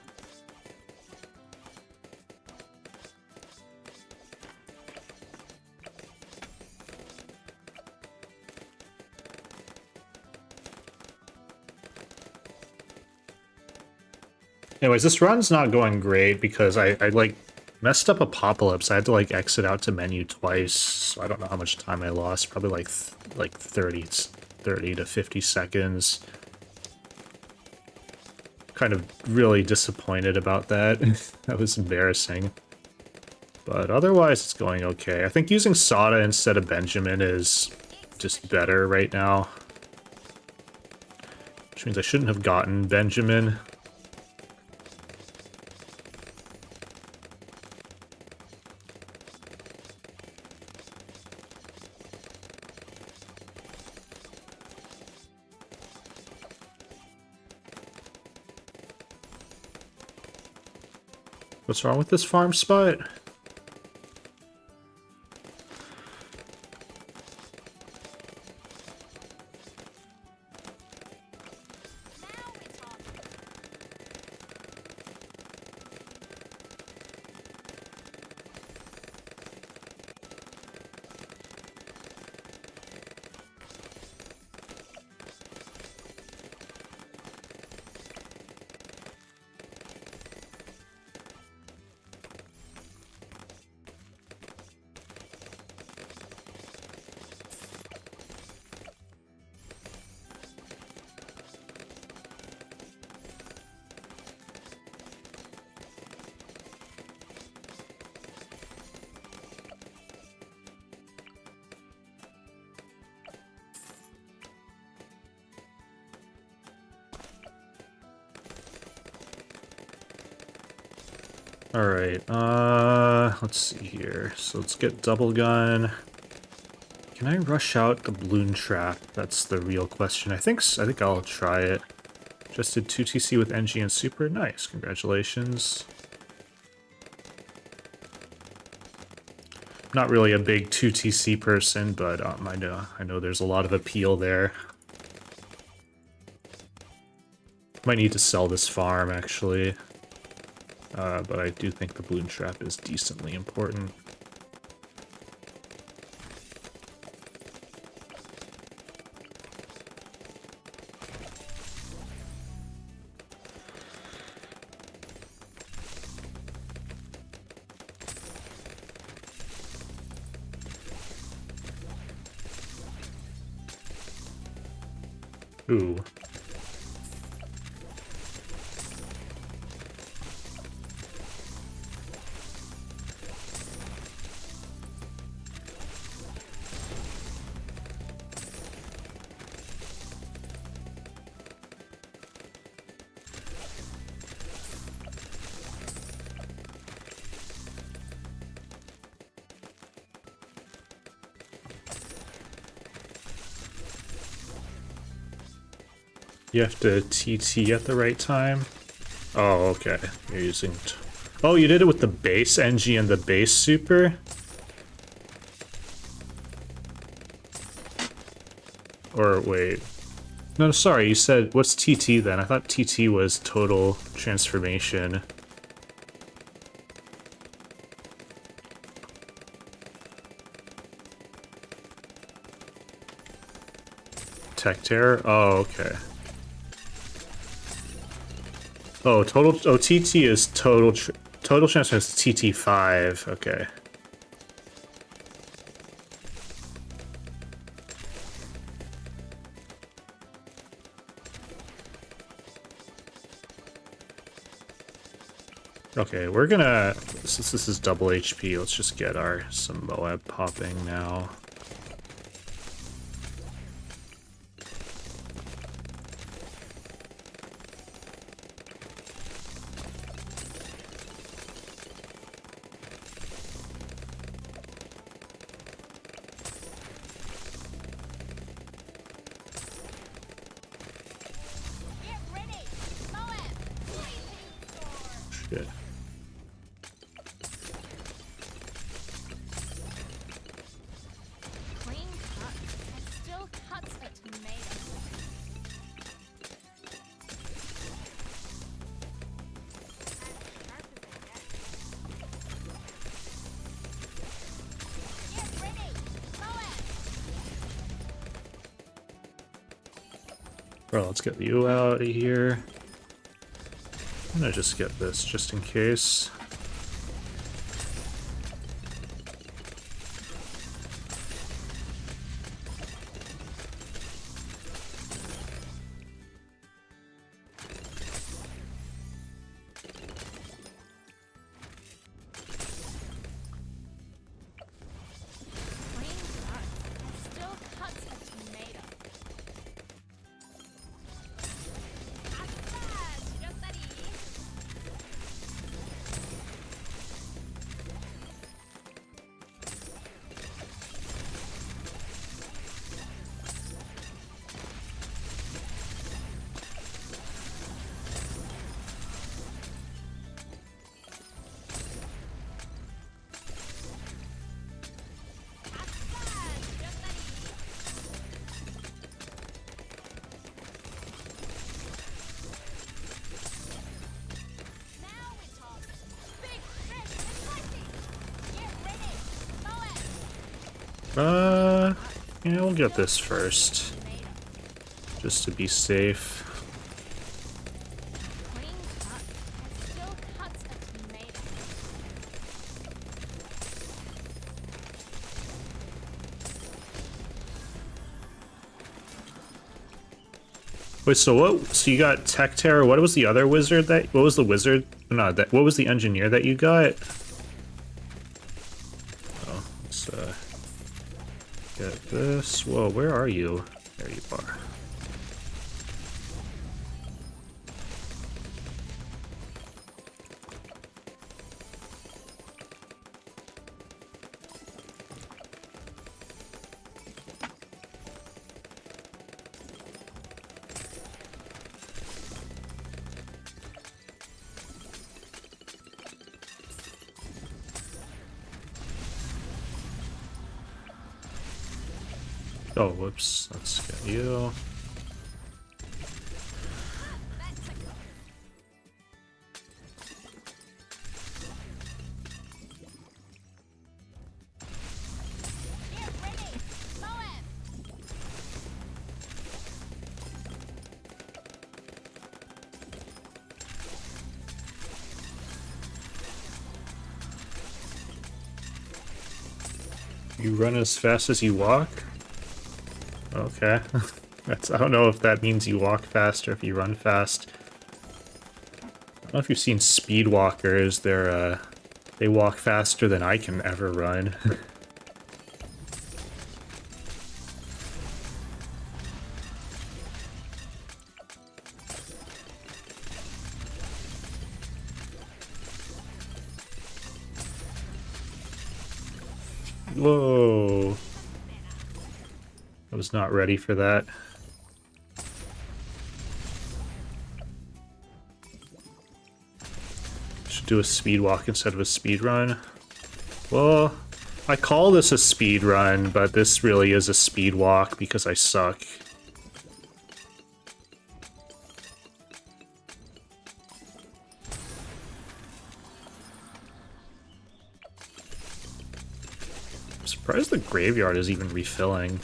Anyways, this run's not going great because I like messed up Apopalypse. I had to like exit out to menu twice, so I don't know how much time I lost. Probably like 30 to 50 seconds. Kind of really disappointed about that. That was embarrassing. But otherwise, it's going okay. I think using Sada instead of Benjamin is just better right now. Which means I shouldn't have gotten Benjamin. What's wrong with this farm spot? Alright, let's see here. So let's get double gun. Can I rush out the balloon trap? That's the real question. I think I'll try it. Just did 2TC with NG and Super. Nice, congratulations. Not really a big 2TC person, but I know there's a lot of appeal there. Might need to sell this farm, actually. But I do think the balloon trap is decently important. Ooh. You have to TT at the right time? Oh, okay. You're using... Oh, you did it with the base NG and the base super? Or, wait. No, sorry, you said... What's TT then? I thought TT was total transformation. Tech Terror? Oh, okay. Oh, TT is total transfer is TT5. Okay. Okay, we're gonna, since this is double HP, let's just get some Moab popping now. Shit. Clean cut. It still cuts a tomato. Bro, let's get you out of here. I'm gonna just get this just in case. Yeah, we'll get this first. Just to be safe. Wait, so what? So you got Tech Terror. What was the other wizard that? What was the wizard? No, that. What was the engineer that you got? Oh, let's get this. Whoa, where are you? There you are. Oh, whoops. Let's get you. You run as fast as you walk? Okay. I don't know if that means you walk fast or if you run fast. I don't know if you've seen speedwalkers. They walk faster than I can ever run. Whoa. I was not ready for that. Should do a speed walk instead of a speed run. Well, I call this a speed run, but this really is a speed walk because I suck. I'm surprised the graveyard is even refilling.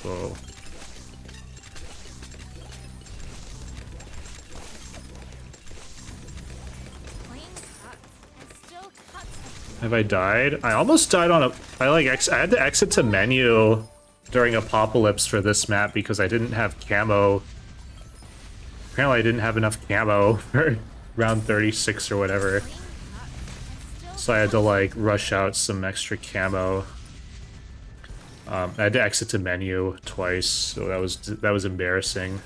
Whoa. Have I died? I almost died on a... I had to exit to menu during Apopalypse for this map because I didn't have camo. Apparently I didn't have enough camo for round 36 or whatever. So I had to, like, rush out some extra camo. I had to exit to menu twice, so that was embarrassing.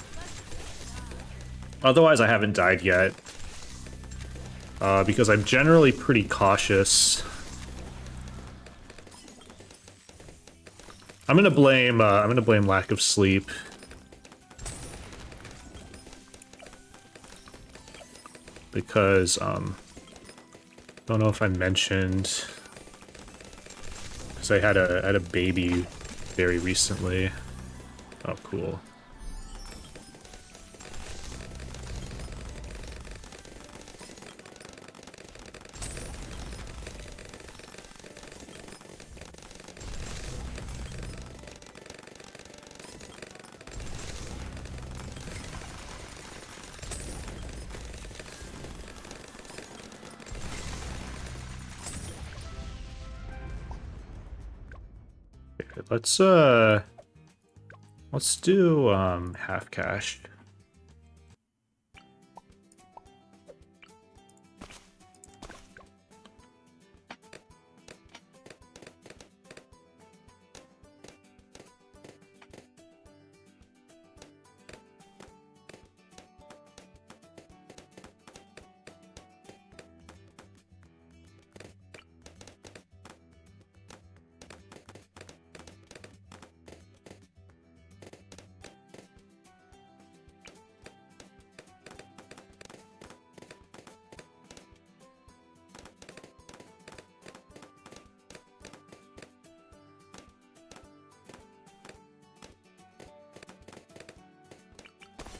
Otherwise, I haven't died yet. Because I'm generally pretty cautious. I'm gonna blame lack of sleep. Because, don't know if I mentioned, because I had a baby very recently. Oh, cool. Let's do half cash.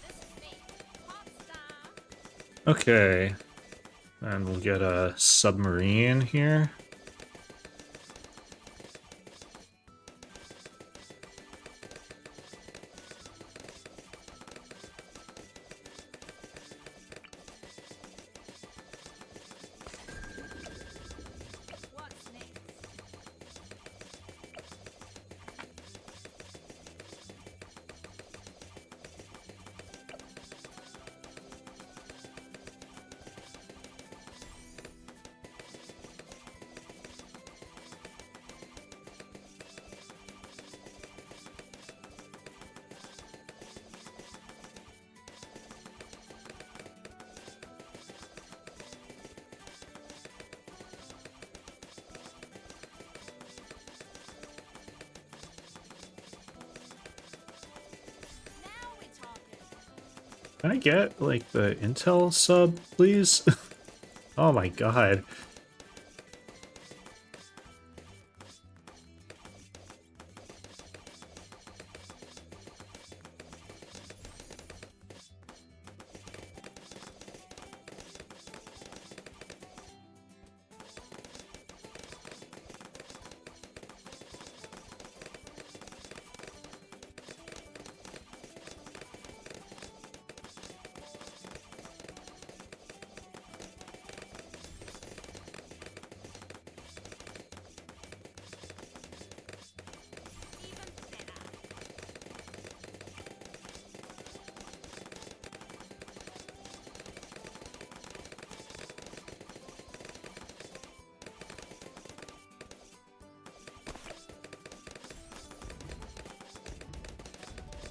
This is me, pop star. Okay. And we'll get a submarine here. What's next? Now we're talking. Can I get, like, the Intel sub, please? Oh my god. Even better.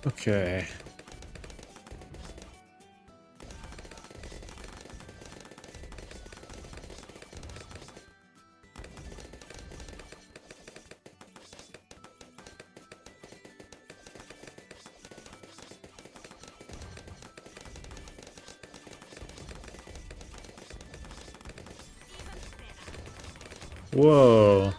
Okay. Whoa.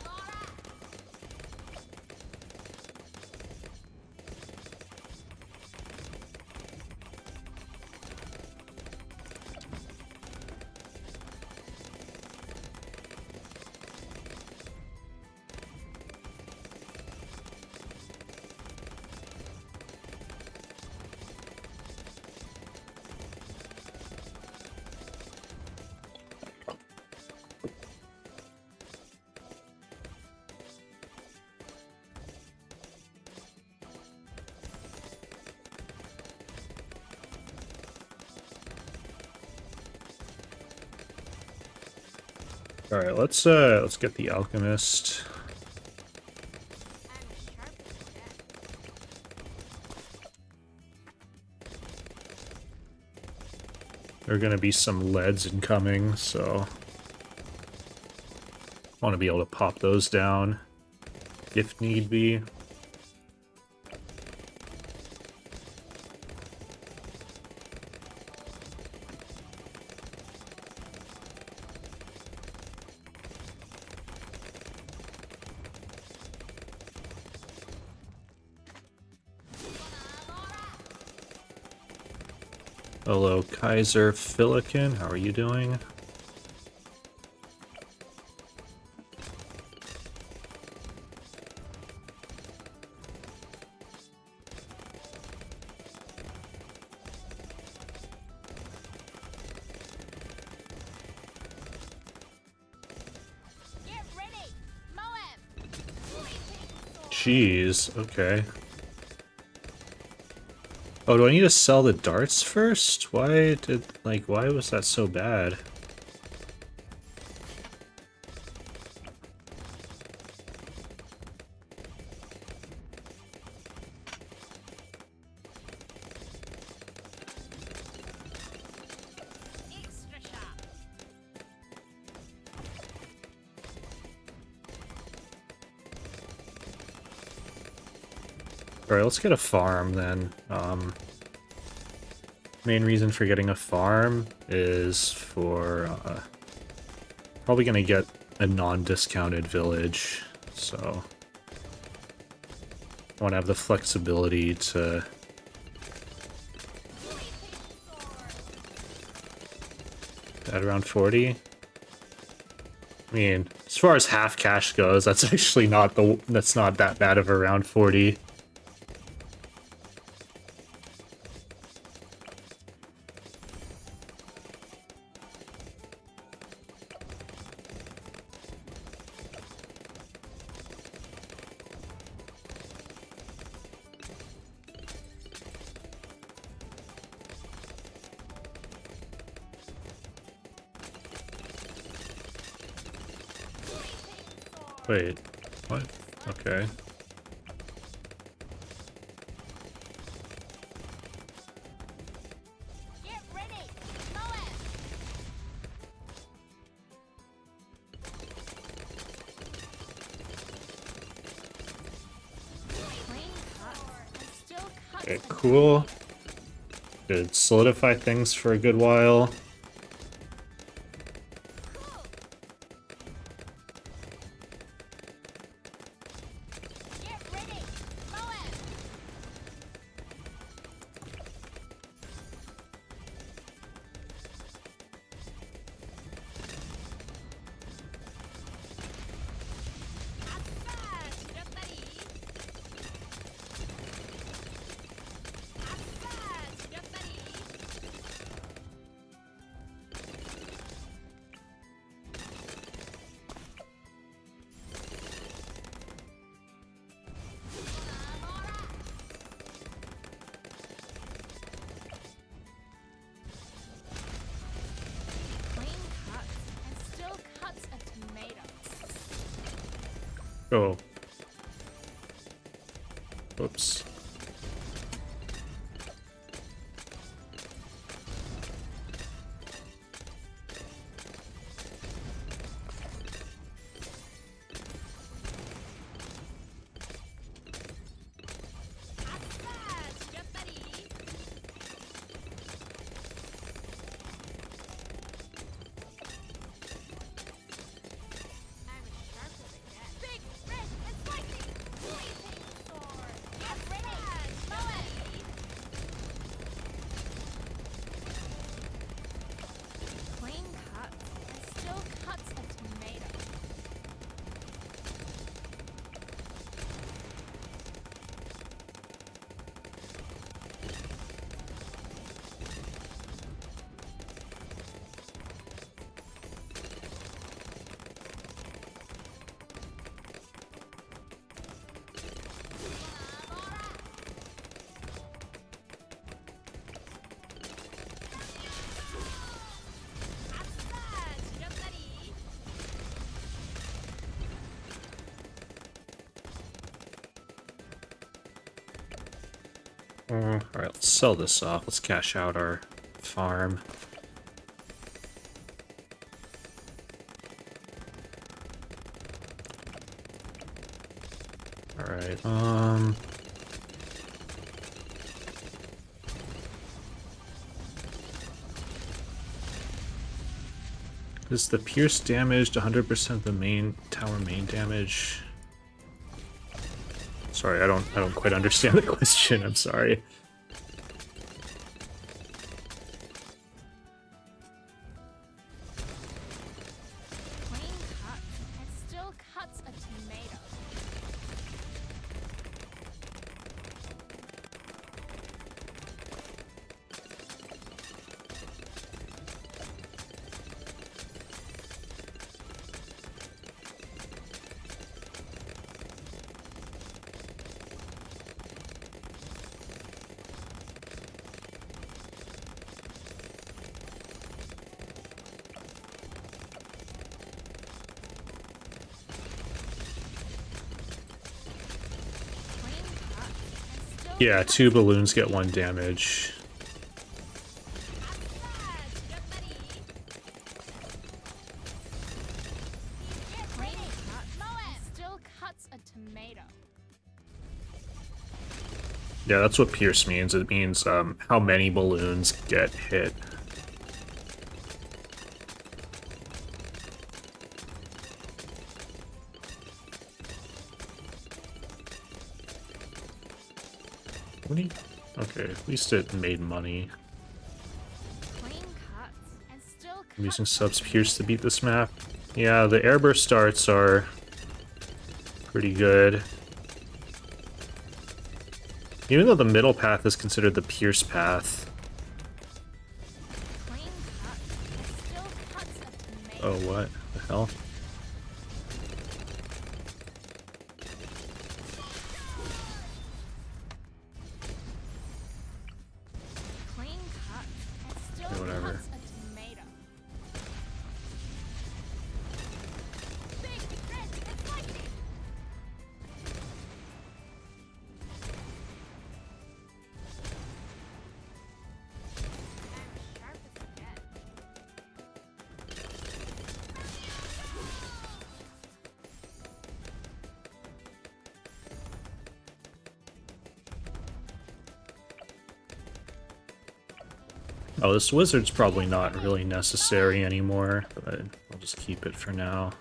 All right, let's get the alchemist. I'm sharp as that. There are gonna be some leads incoming, so want to be able to pop those down if need be. Hello, Kaiser Filikin. How are you doing? Get ready, Moab. Bleeping sword. Jeez, okay. Oh, do I need to sell the darts first? Why was that so bad? Extra sharp. Alright, let's get a farm then. Main reason for getting a farm is for probably gonna get a non-discounted village, so I want to have the flexibility to at around 40. I mean, as far as half cash goes, that's actually not that bad of a round 40. Wait, what? Okay. Get ready. Moab. Clean cut. And still cuts Okay, a cool. Did solidify things for a good while. Get ready. Moab. Clean cuts and still cuts a tomato. Oh. Oops. Get ready. I'm sharper than that. Big, red, and spicy. Sweeping sword. Get ready. Moab. Clean cut and still cuts a tomato. Get ready. Alright, let's sell this off. Let's cash out our farm. Alright, is the pierce damage 100% the main tower main damage? Sorry, I don't quite understand the question. I'm sorry. Clean cut and still cuts a tomato. Yeah, 2 balloons get 1 damage. Still cuts a tomato. Yeah, that's what pierce means. It means how many balloons get hit. Okay, at least it made money. Clean cuts and still I'm using cuts a subs pierce to tomato. beat this map. Yeah, the airburst starts are pretty good. Even though the middle path is considered the pierce path. Clean cuts and still cuts a tomato. Oh, what the hell? Clean cuts and still Yeah, whatever. cuts a tomato. Big red and lightning. I'm sharp as a jet. Oh, this wizard's probably not really necessary anymore, but I'll just keep it for now.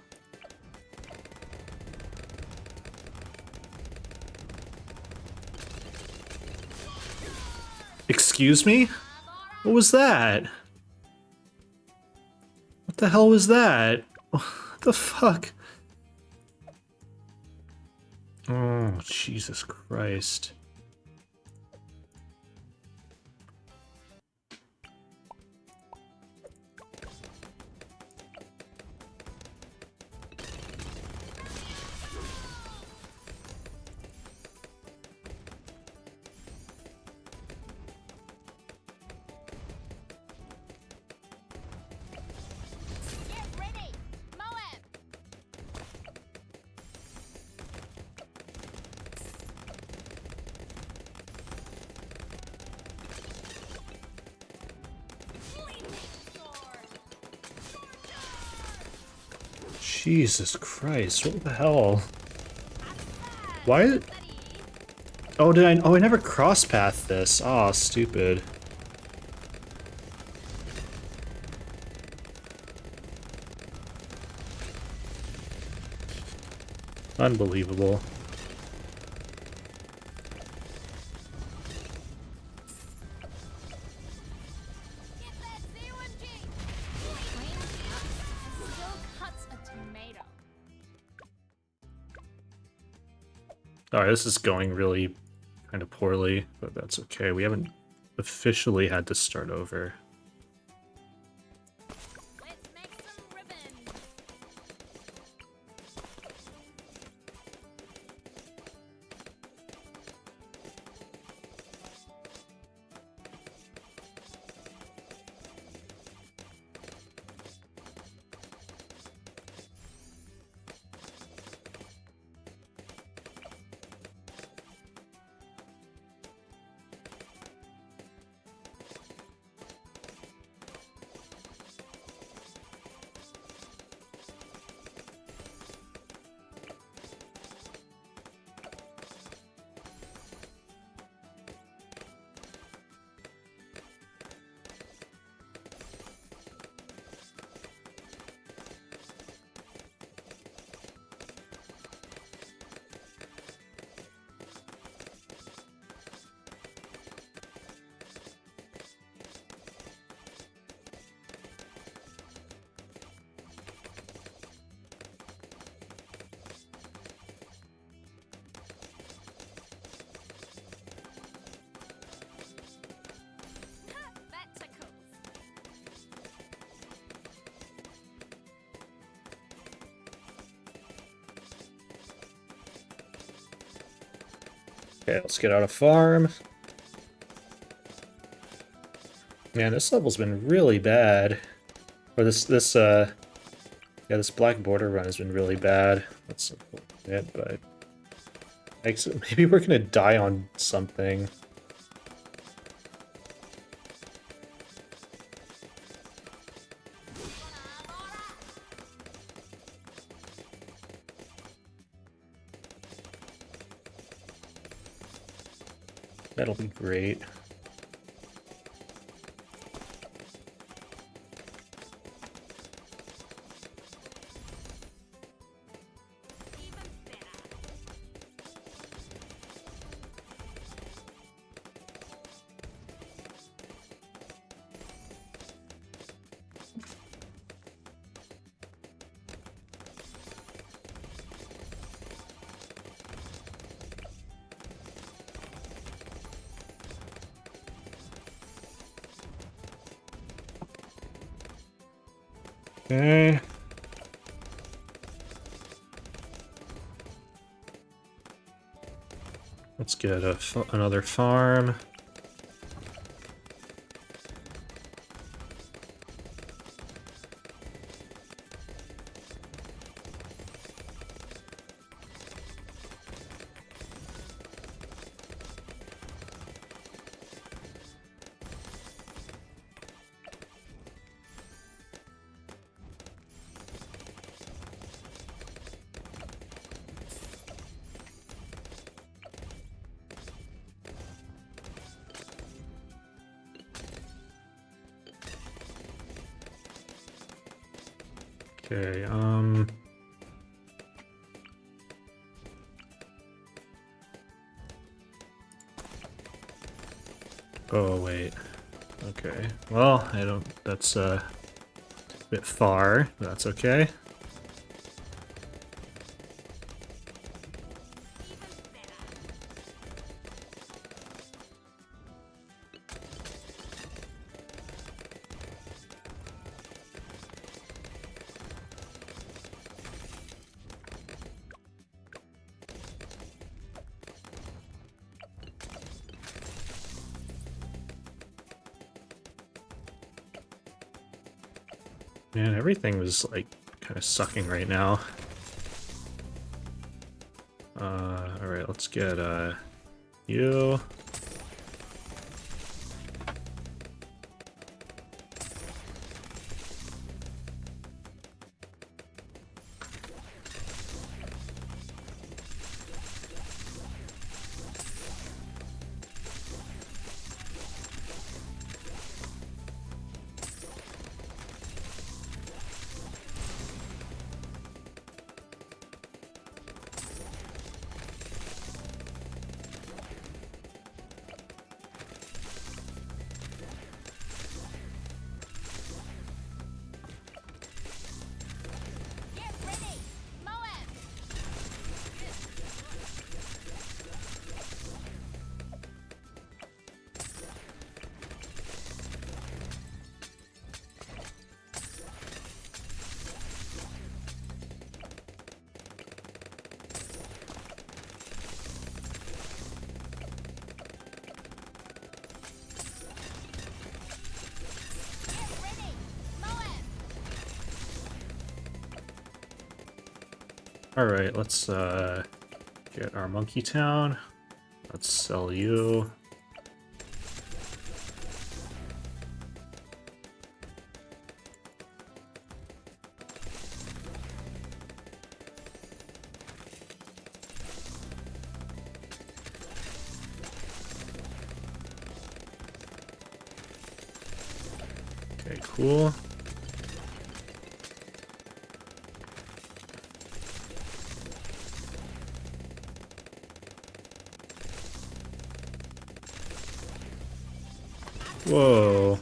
Excuse me? What was that? What the hell was that? What the fuck? Oh, Jesus Christ. Get ready, Moab. Flaming sword. Jesus Christ, what the hell? Why? Oh, did I? Oh, I never cross-pathed this. Aw, stupid. Unbelievable. Get that ZOMG. Clean cuts and still cuts a tomato. Alright, this is going really kind of poorly, but that's okay. We haven't officially had to start over. Let's make some ribbon. That tickles. Okay, let's get out of farm. Man, this level's been really bad. Or yeah, this black border run has been really bad. That's it, but Like, so maybe we're gonna die on something. That'll be great. Okay. Let's get another farm. Okay, oh, wait. Okay. Well, I don't... That's a bit far. But that's okay. Man, everything was, like, kind of sucking right now. Alright, let's get, you. Get ready! MOABs! Get ready! MOABs! Alright, let's, get our monkey town. Let's sell you. Okay, cool. Whoa.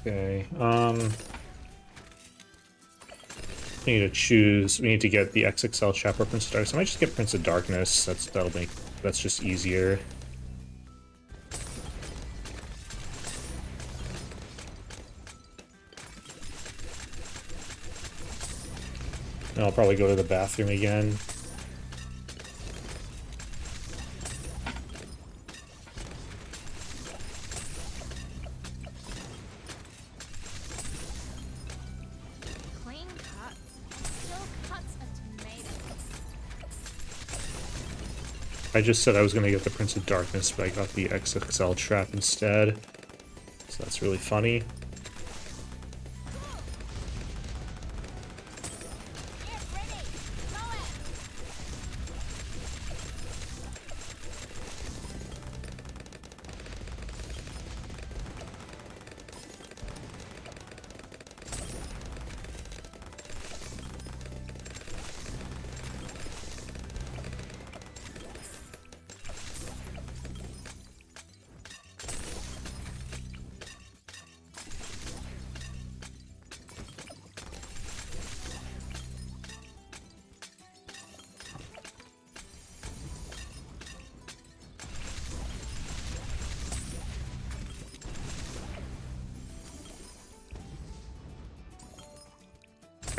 Okay, we need to choose, we need to get the XXL Trap or Prince of Darkness. I might just get Prince of Darkness, that's just easier. And I'll probably go to the bathroom again. Clean cuts. Still cuts a tomato. I just said I was going to get the Prince of Darkness, but I got the XXL Trap instead. So that's really funny. Get ready. Moab.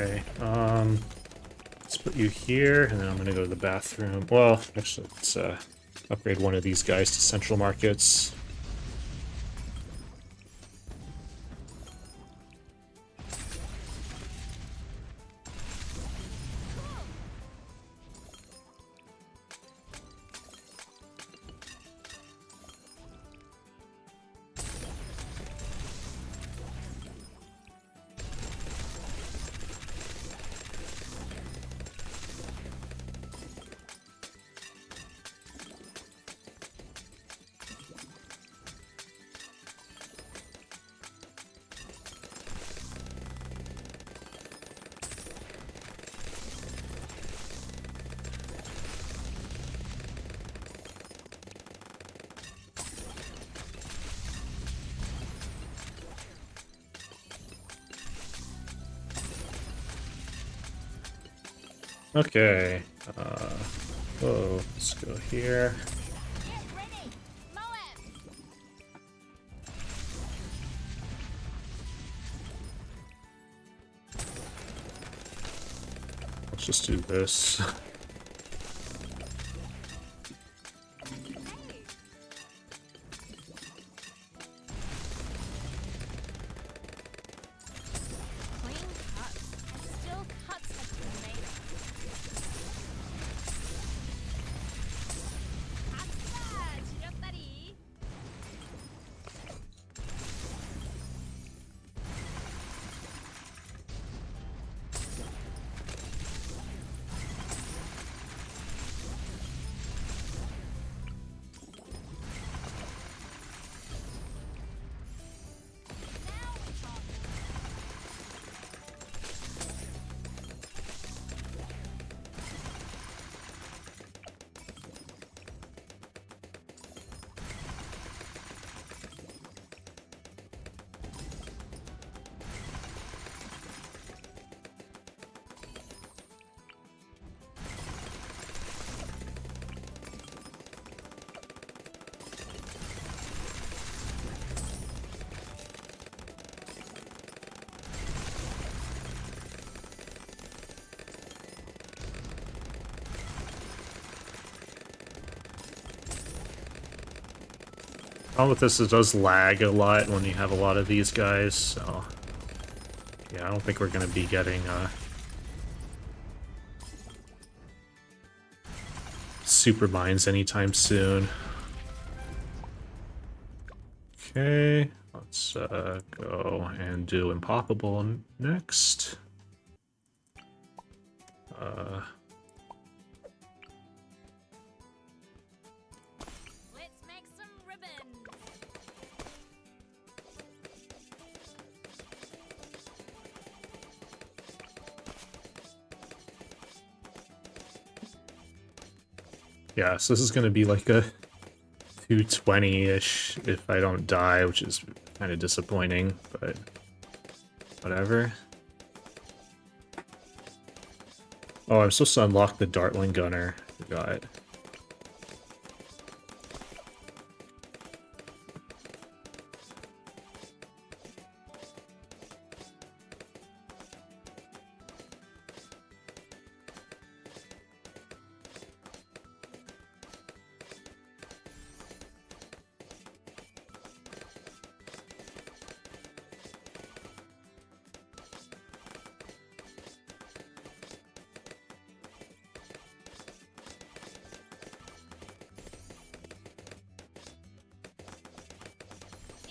Okay, let's put you here, and then I'm gonna go to the bathroom. Well, actually, let's upgrade one of these guys to Central Markets. Okay, whoa, let's go here. Get ready. Moab. Let's just do this. Clean cuts. Still cuts a tomato. 아싸! 지렸다리. Now we talk. Problem with this is it does lag a lot when you have a lot of these guys, so yeah, I don't think we're gonna be getting super mines anytime soon. Okay, let's go and do Impoppable next. Let's make some ribbon. Yeah, so this is gonna be like a 220-ish if I don't die, which is Kind of disappointing, but whatever. Oh, I'm supposed to unlock the Dartling Gunner. Forgot.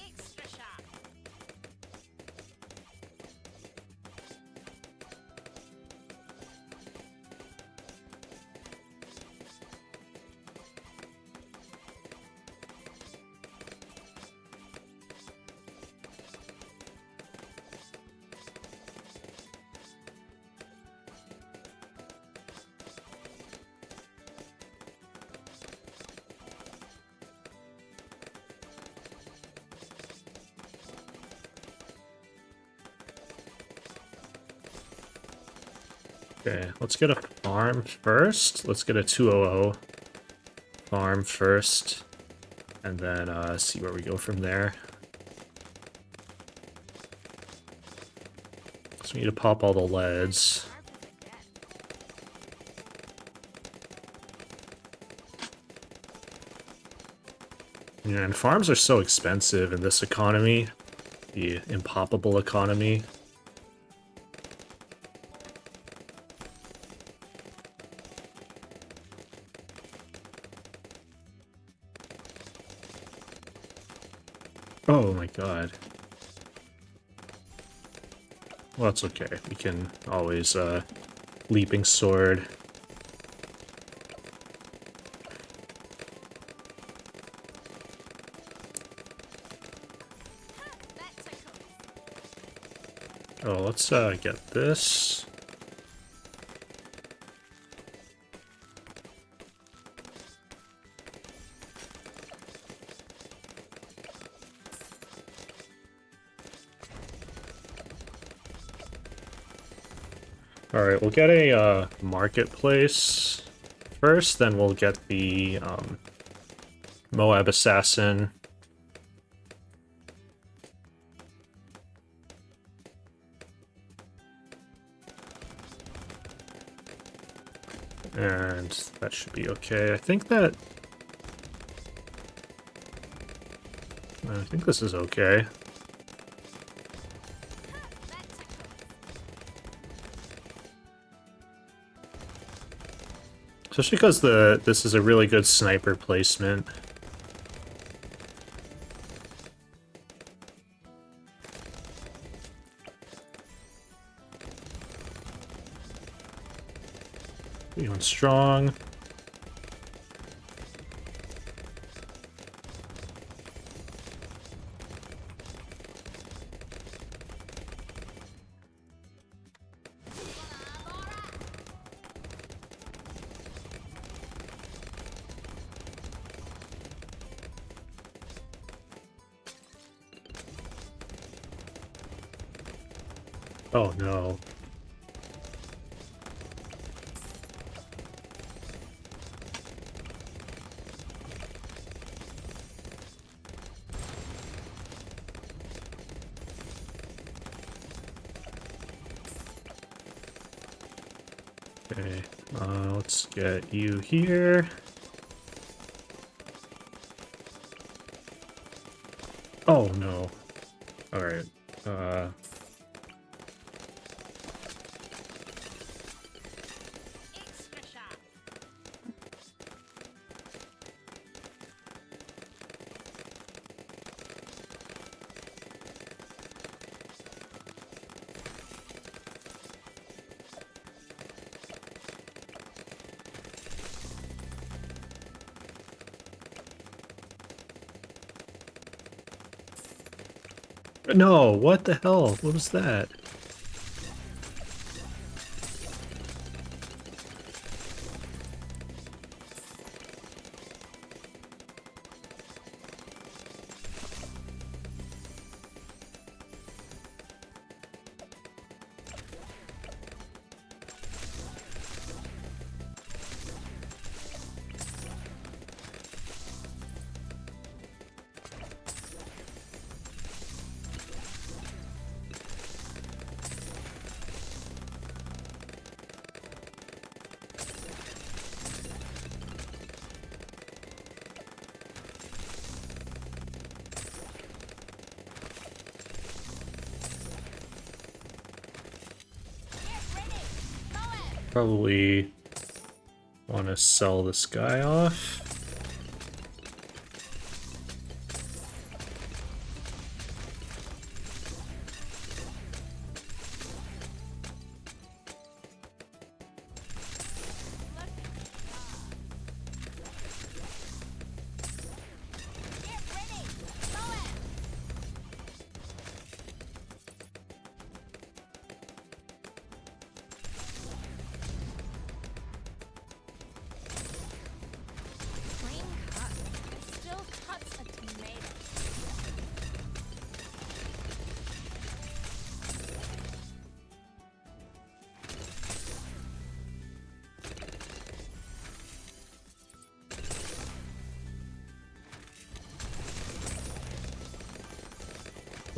Extra sharp. Okay, let's get a farm first. Let's get a 200 farm first, and then see where we go from there. So we need to pop all the leads. Yeah, and farms are so expensive in this economy, the Impoppable economy. Oh my god. Well, that's okay. We can always, leaping sword. That's a cool. Oh, let's, get this. Alright, we'll get a, marketplace first, then we'll get the, Moab Assassin. And that should be okay. I think this is okay. Especially because this is a really good sniper placement. Feeling strong. Oh no. Okay, let's get you here. Oh no. Alright. Extra sharp. No, what the hell? What was that? Probably want to sell this guy off.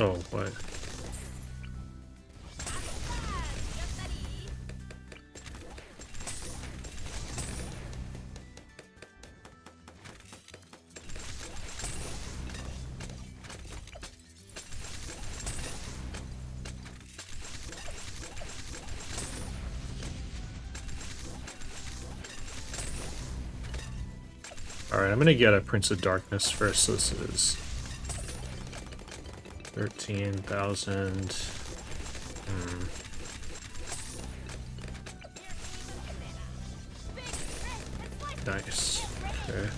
Oh, what? Alright, I'm gonna get a Prince of Darkness first. This is 13,000. Nice. Okay.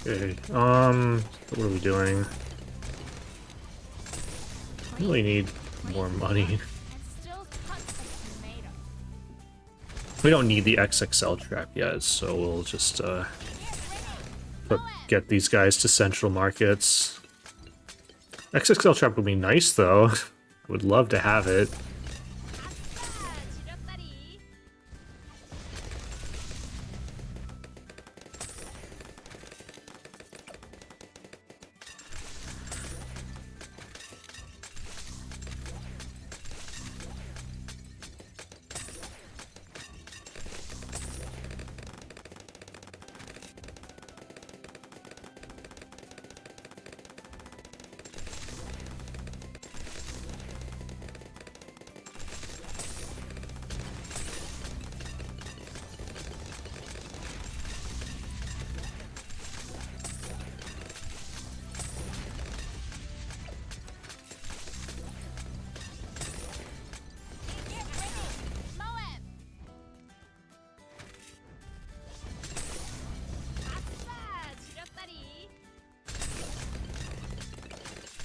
Okay, what are we doing? Really need more money. We don't need the XXL trap yet, so we'll just get these guys to central markets. XXL trap would be nice though. I would love to have it.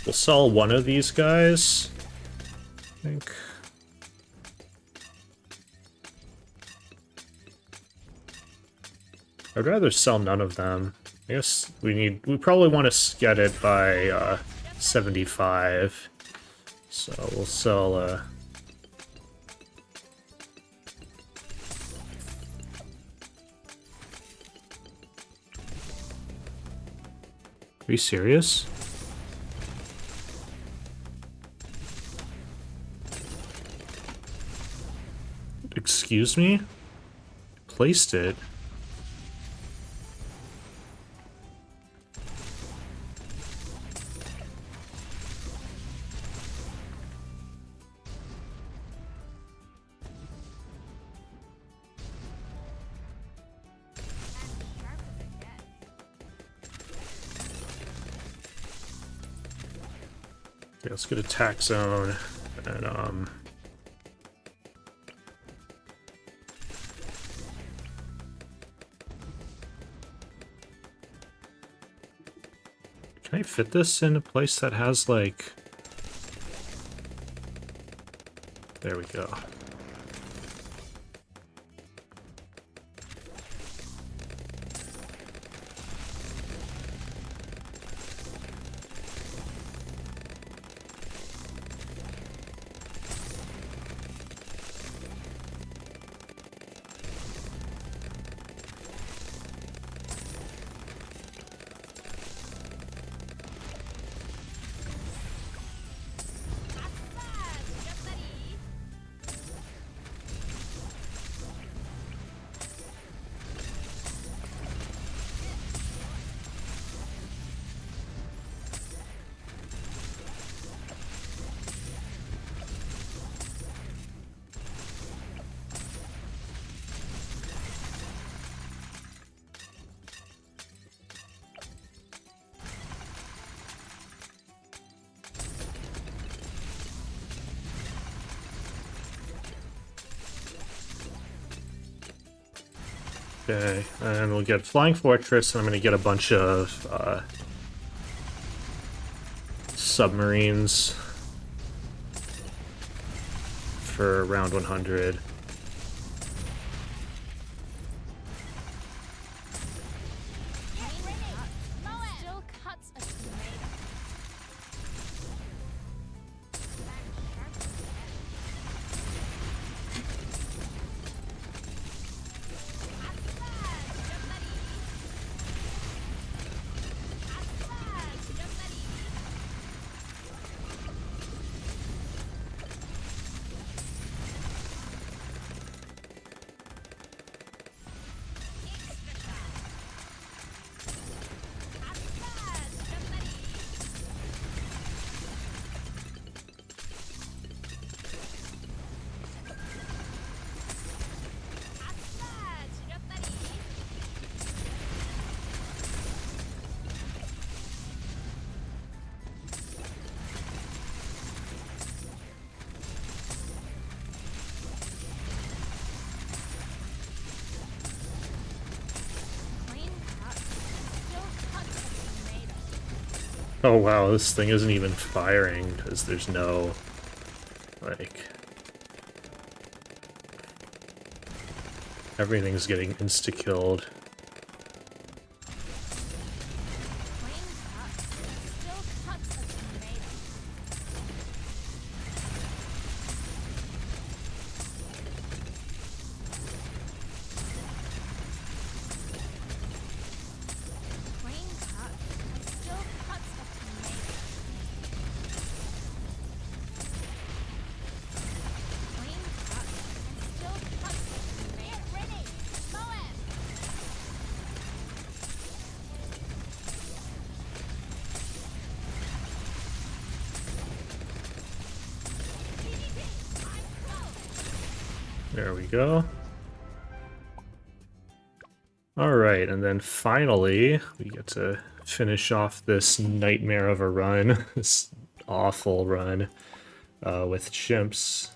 We'll sell one of these guys, I think. I'd rather sell none of them. I guess we probably want to get it by 75. So we'll sell Are you serious? Excuse me? Placed it. Okay, let's get a attack zone and Can I fit this in a place that has, like... There we go. Okay, and we'll get Flying Fortress, and I'm going to get a bunch of submarines for round 100. Still cuts a tomato. Oh wow, this thing isn't even firing because there's no, like... Everything's getting insta-killed. There we go. Alright, and then finally, we get to finish off this nightmare of a run, this awful run, with Chimps.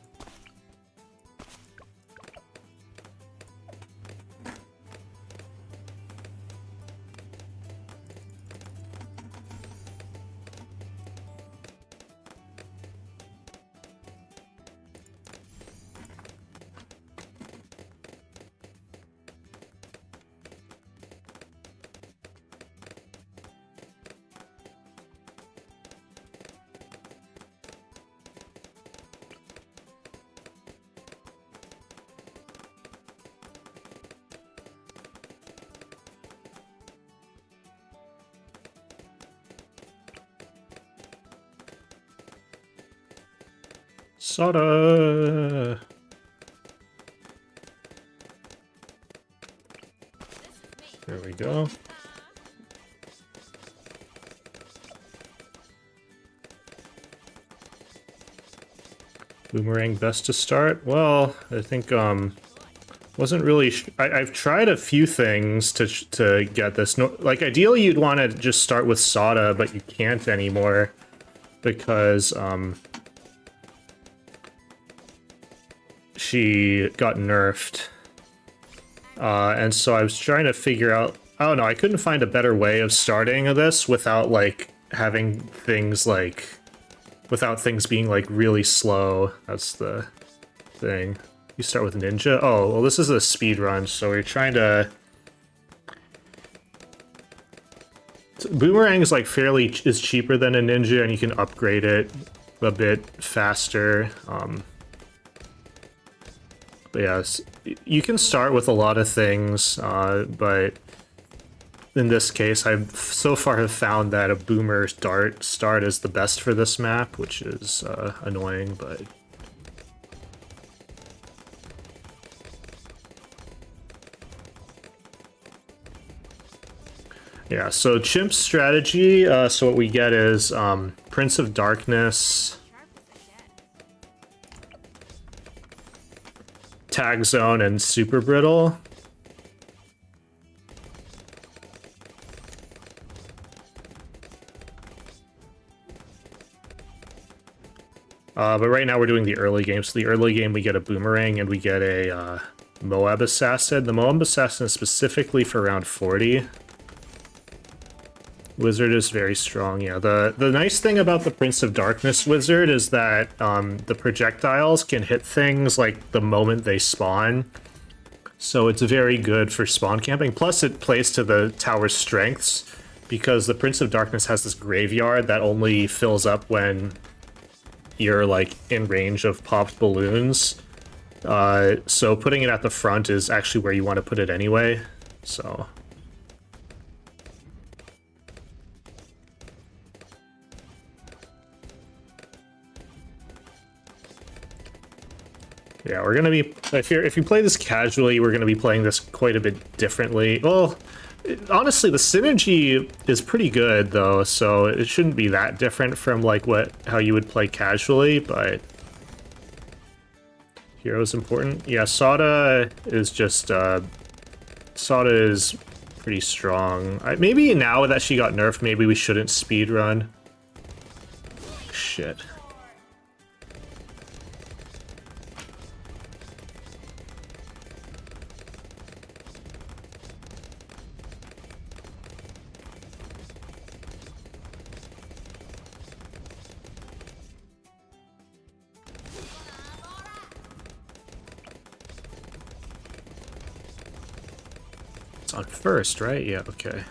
Soda! There we go. Boomerang best to start? Well, I think, wasn't really... I've tried a few things to get this. No, like, ideally you'd want to just start with Soda, but you can't anymore because, she got nerfed. And so I was trying to figure out... I don't know, I couldn't find a better way of starting this without, like, having things like, without things being like really slow. That's the thing. You start with ninja. Oh, well, this is a speed run, so we're trying to. Boomerang is like is cheaper than a ninja, and you can upgrade it a bit faster. But yeah, you can start with a lot of things, but in this case, I've so far have found that a boomer start is the best for this map, which is annoying, but. Yeah, so Chimps strategy, so what we get is Prince of Darkness, Tag Zone, and Super Brittle. But right now we're doing the early game, so the early game we get a Boomerang and we get a Moab Assassin. The Moab Assassin is specifically for round 40. Wizard is very strong, yeah. The nice thing about the Prince of Darkness Wizard is that the projectiles can hit things like the moment they spawn. So it's very good for spawn camping. Plus it plays to the tower's strengths, because the Prince of Darkness has this graveyard that only fills up when you're like in range of popped balloons. So putting it at the front is actually where you want to put it anyway, so... Yeah, we're gonna be, if you play this casually, we're gonna be playing this quite a bit differently. Well, honestly, the synergy is pretty good though, so it shouldn't be that different from like how you would play casually, but hero is important. Yeah, Sada is just Sada is pretty strong. Maybe now that she got nerfed, maybe we shouldn't speedrun. Shit. On first, right? Yeah, okay.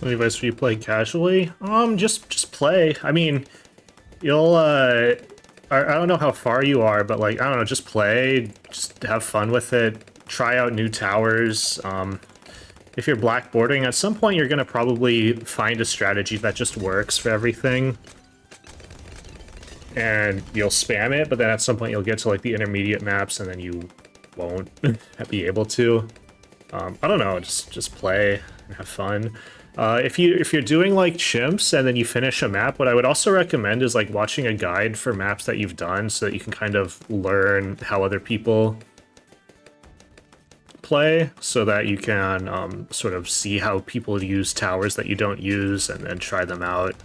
Any advice for you play casually? Just play. I mean, you'll I don't know how far you are, but like, I don't know, just play, just have fun with it, try out new towers. If you're blackboarding, at some point you're gonna probably find a strategy that just works for everything. And you'll spam it, but then at some point you'll get to like the intermediate maps and then you won't be able to. I don't know, just play and have fun. If you're doing like Chimps and then you finish a map, what I would also recommend is like watching a guide for maps that you've done so that you can kind of learn how other people play, so that you can sort of see how people use towers that you don't use and then try them out.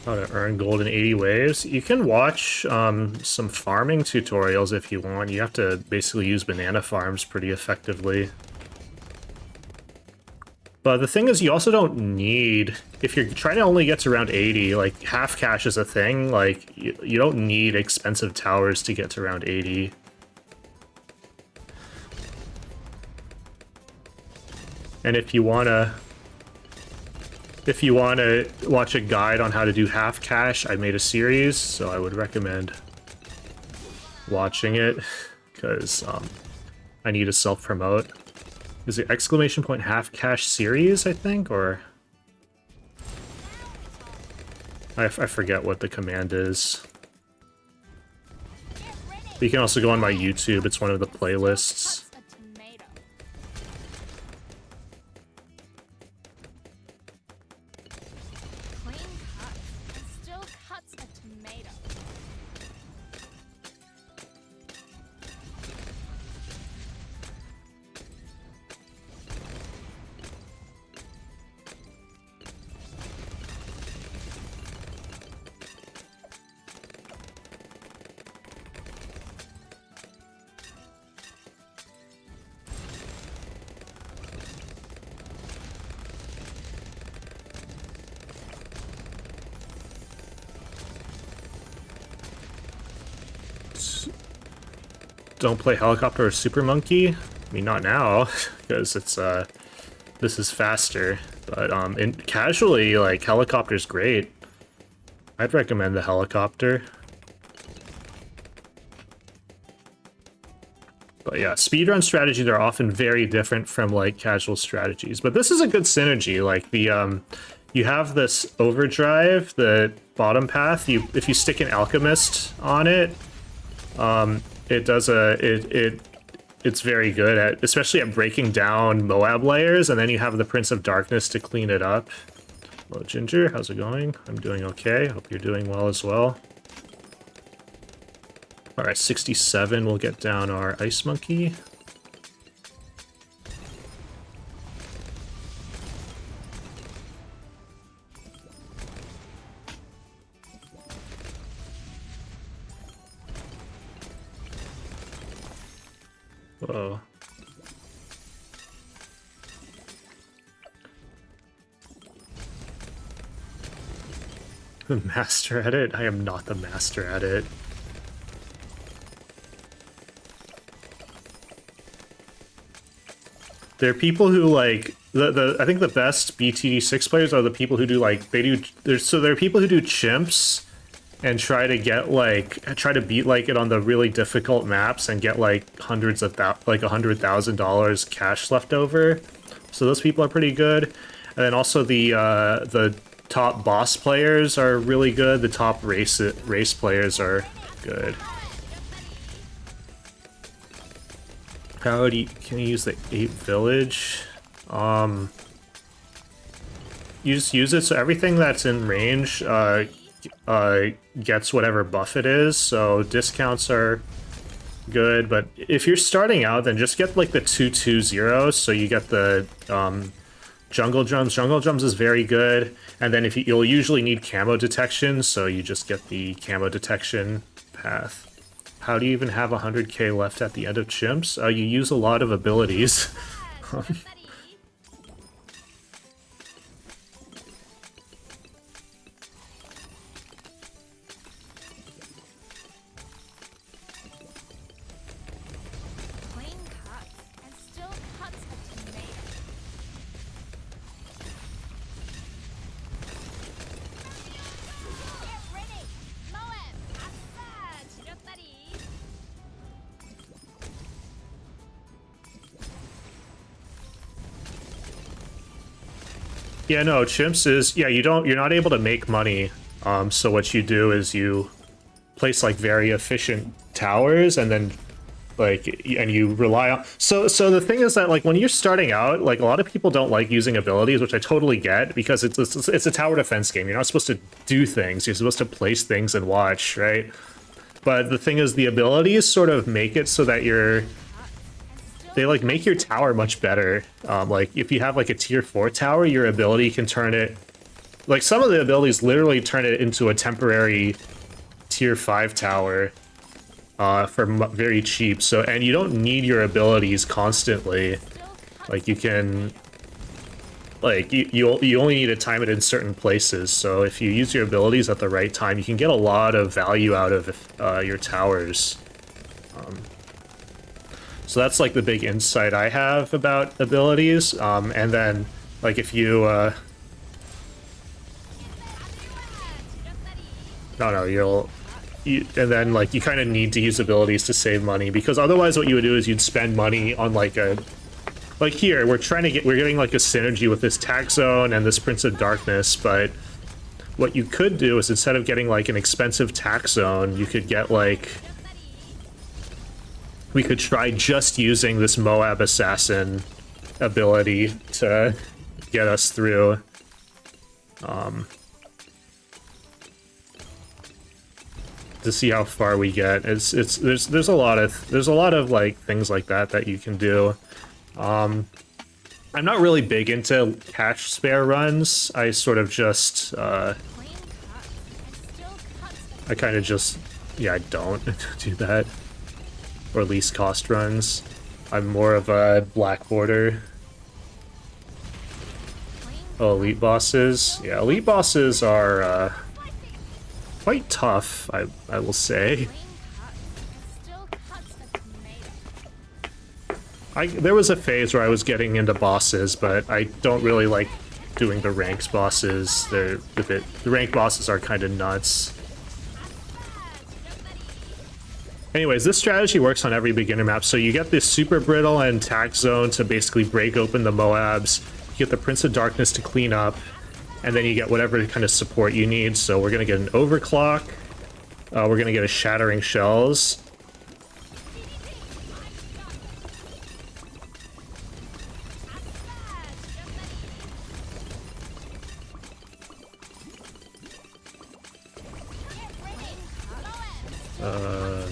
How to earn gold in 80 waves. You can watch some farming tutorials if you want. You have to basically use banana farms pretty effectively. But the thing is, you also don't need, if you're trying to only get to around 80, like, half cash is a thing, like, you don't need expensive towers to get to around 80. And if you wanna watch a guide on how to do half cash, I made a series, so I would recommend watching it, because I need to self-promote. Is it exclamation point half cash series, I think, or I forget what the command is. But you can also go on my YouTube, it's one of the playlists. Don't play helicopter or super monkey. I mean, not now, because it's this is faster. But casually, like, helicopter's great. I'd recommend the helicopter. But yeah, speedrun strategies are often very different from like casual strategies. But this is a good synergy. Like the you have this overdrive, the bottom path. If you stick an alchemist on it, it does it's very good at, especially at breaking down Moab layers, and then you have the Prince of Darkness to clean it up. Hello, Ginger, how's it going? I'm doing okay. Hope you're doing well as well. All right, 67, we'll get down our Ice Monkey. Whoa. The master at it? I am not the master at it. There are people who like I think the best BTD6 players are the people who do like there are people who do chimps and try to get like try to beat like it on the really difficult maps and get like hundreds of like $100,000 cash left over. So those people are pretty good. And then also the top boss players are really good. The top race players are good. How do you, can you use the 8 village? You just use it so everything that's in range gets whatever buff it is, so discounts are good, but if you're starting out, then just get like the 220, so you get the jungle drums. Jungle drums is very good, and then if you'll usually need camo detection, so you just get the camo detection path. How do you even have 100k left at the end of Chimps? You use a lot of abilities. Yeah, no, Chimps is, yeah, you're not able to make money. So what you do is you place like very efficient towers and then like, and you rely on, so the thing is that like when you're starting out, like a lot of people don't like using abilities, which I totally get, because it's a tower defense game. You're not supposed to do things, you're supposed to place things and watch, right? But the thing is, the abilities sort of make it so that they like make your tower much better. Like if you have like a tier 4 tower, your ability can turn it, like some of the abilities literally turn it into a temporary tier 5 tower for very cheap. So, and you don't need your abilities constantly. Like you can like you only need to time it in certain places. So if you use your abilities at the right time, you can get a lot of value out of your towers. So that's like the big insight I have about abilities. And then like if you and then like you kind of need to use abilities to save money, because otherwise what you would do is you'd spend money on like here we're getting like a synergy with this tax zone and this Prince of Darkness, but what you could do is instead of getting like an expensive tax zone, you could get like, we could try just using this Moab Assassin ability to get us through. To see how far we get. There's a lot of like things like that you can do. I'm not really big into cash spare runs. I sort of just I kind of just, yeah, I don't do that. Or least cost runs. I'm more of a black border. Oh, elite bosses. Yeah, elite bosses are quite tough, I will say. There was a phase where I was getting into bosses, but I don't really like doing the ranks bosses. The rank bosses are kind of nuts. Anyways, this strategy works on every beginner map. So you get this super brittle and tax zone to basically break open the Moabs. You get the Prince of Darkness to clean up, and then you get whatever kind of support you need. So we're gonna get an overclock. We're gonna get a shattering shells.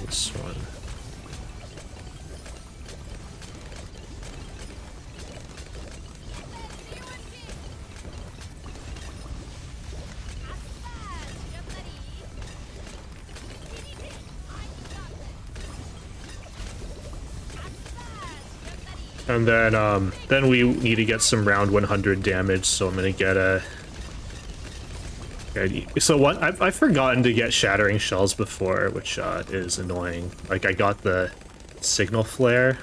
This one. And then we need to get some round 100 damage, so I'm gonna get a... So what? I've forgotten to get shattering shells before, which is annoying. Like, I got the signal flare.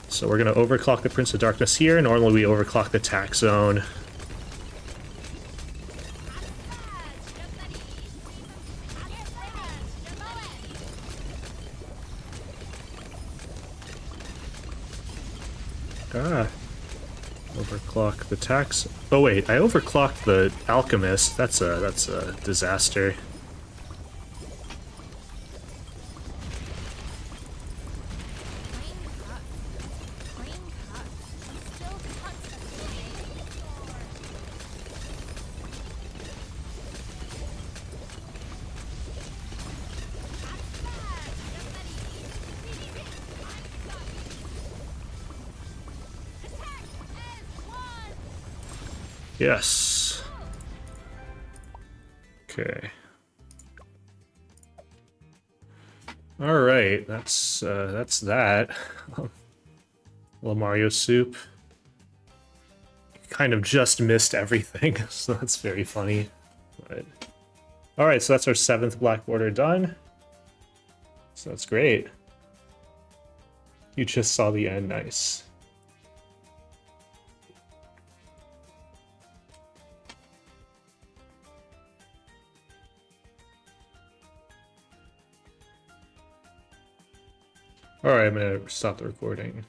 So we're gonna overclock the Prince of Darkness here. Normally we overclock the tax zone. Ah. Overclock the tax. Oh wait, I overclocked the alchemist. That's a disaster. Yes. Okay. All right, that's that. Little Mario soup. Kind of just missed everything, so that's very funny. But all right, so that's our 7th black border done. So that's great. You just saw the end, nice. All right, I'm gonna stop the recording.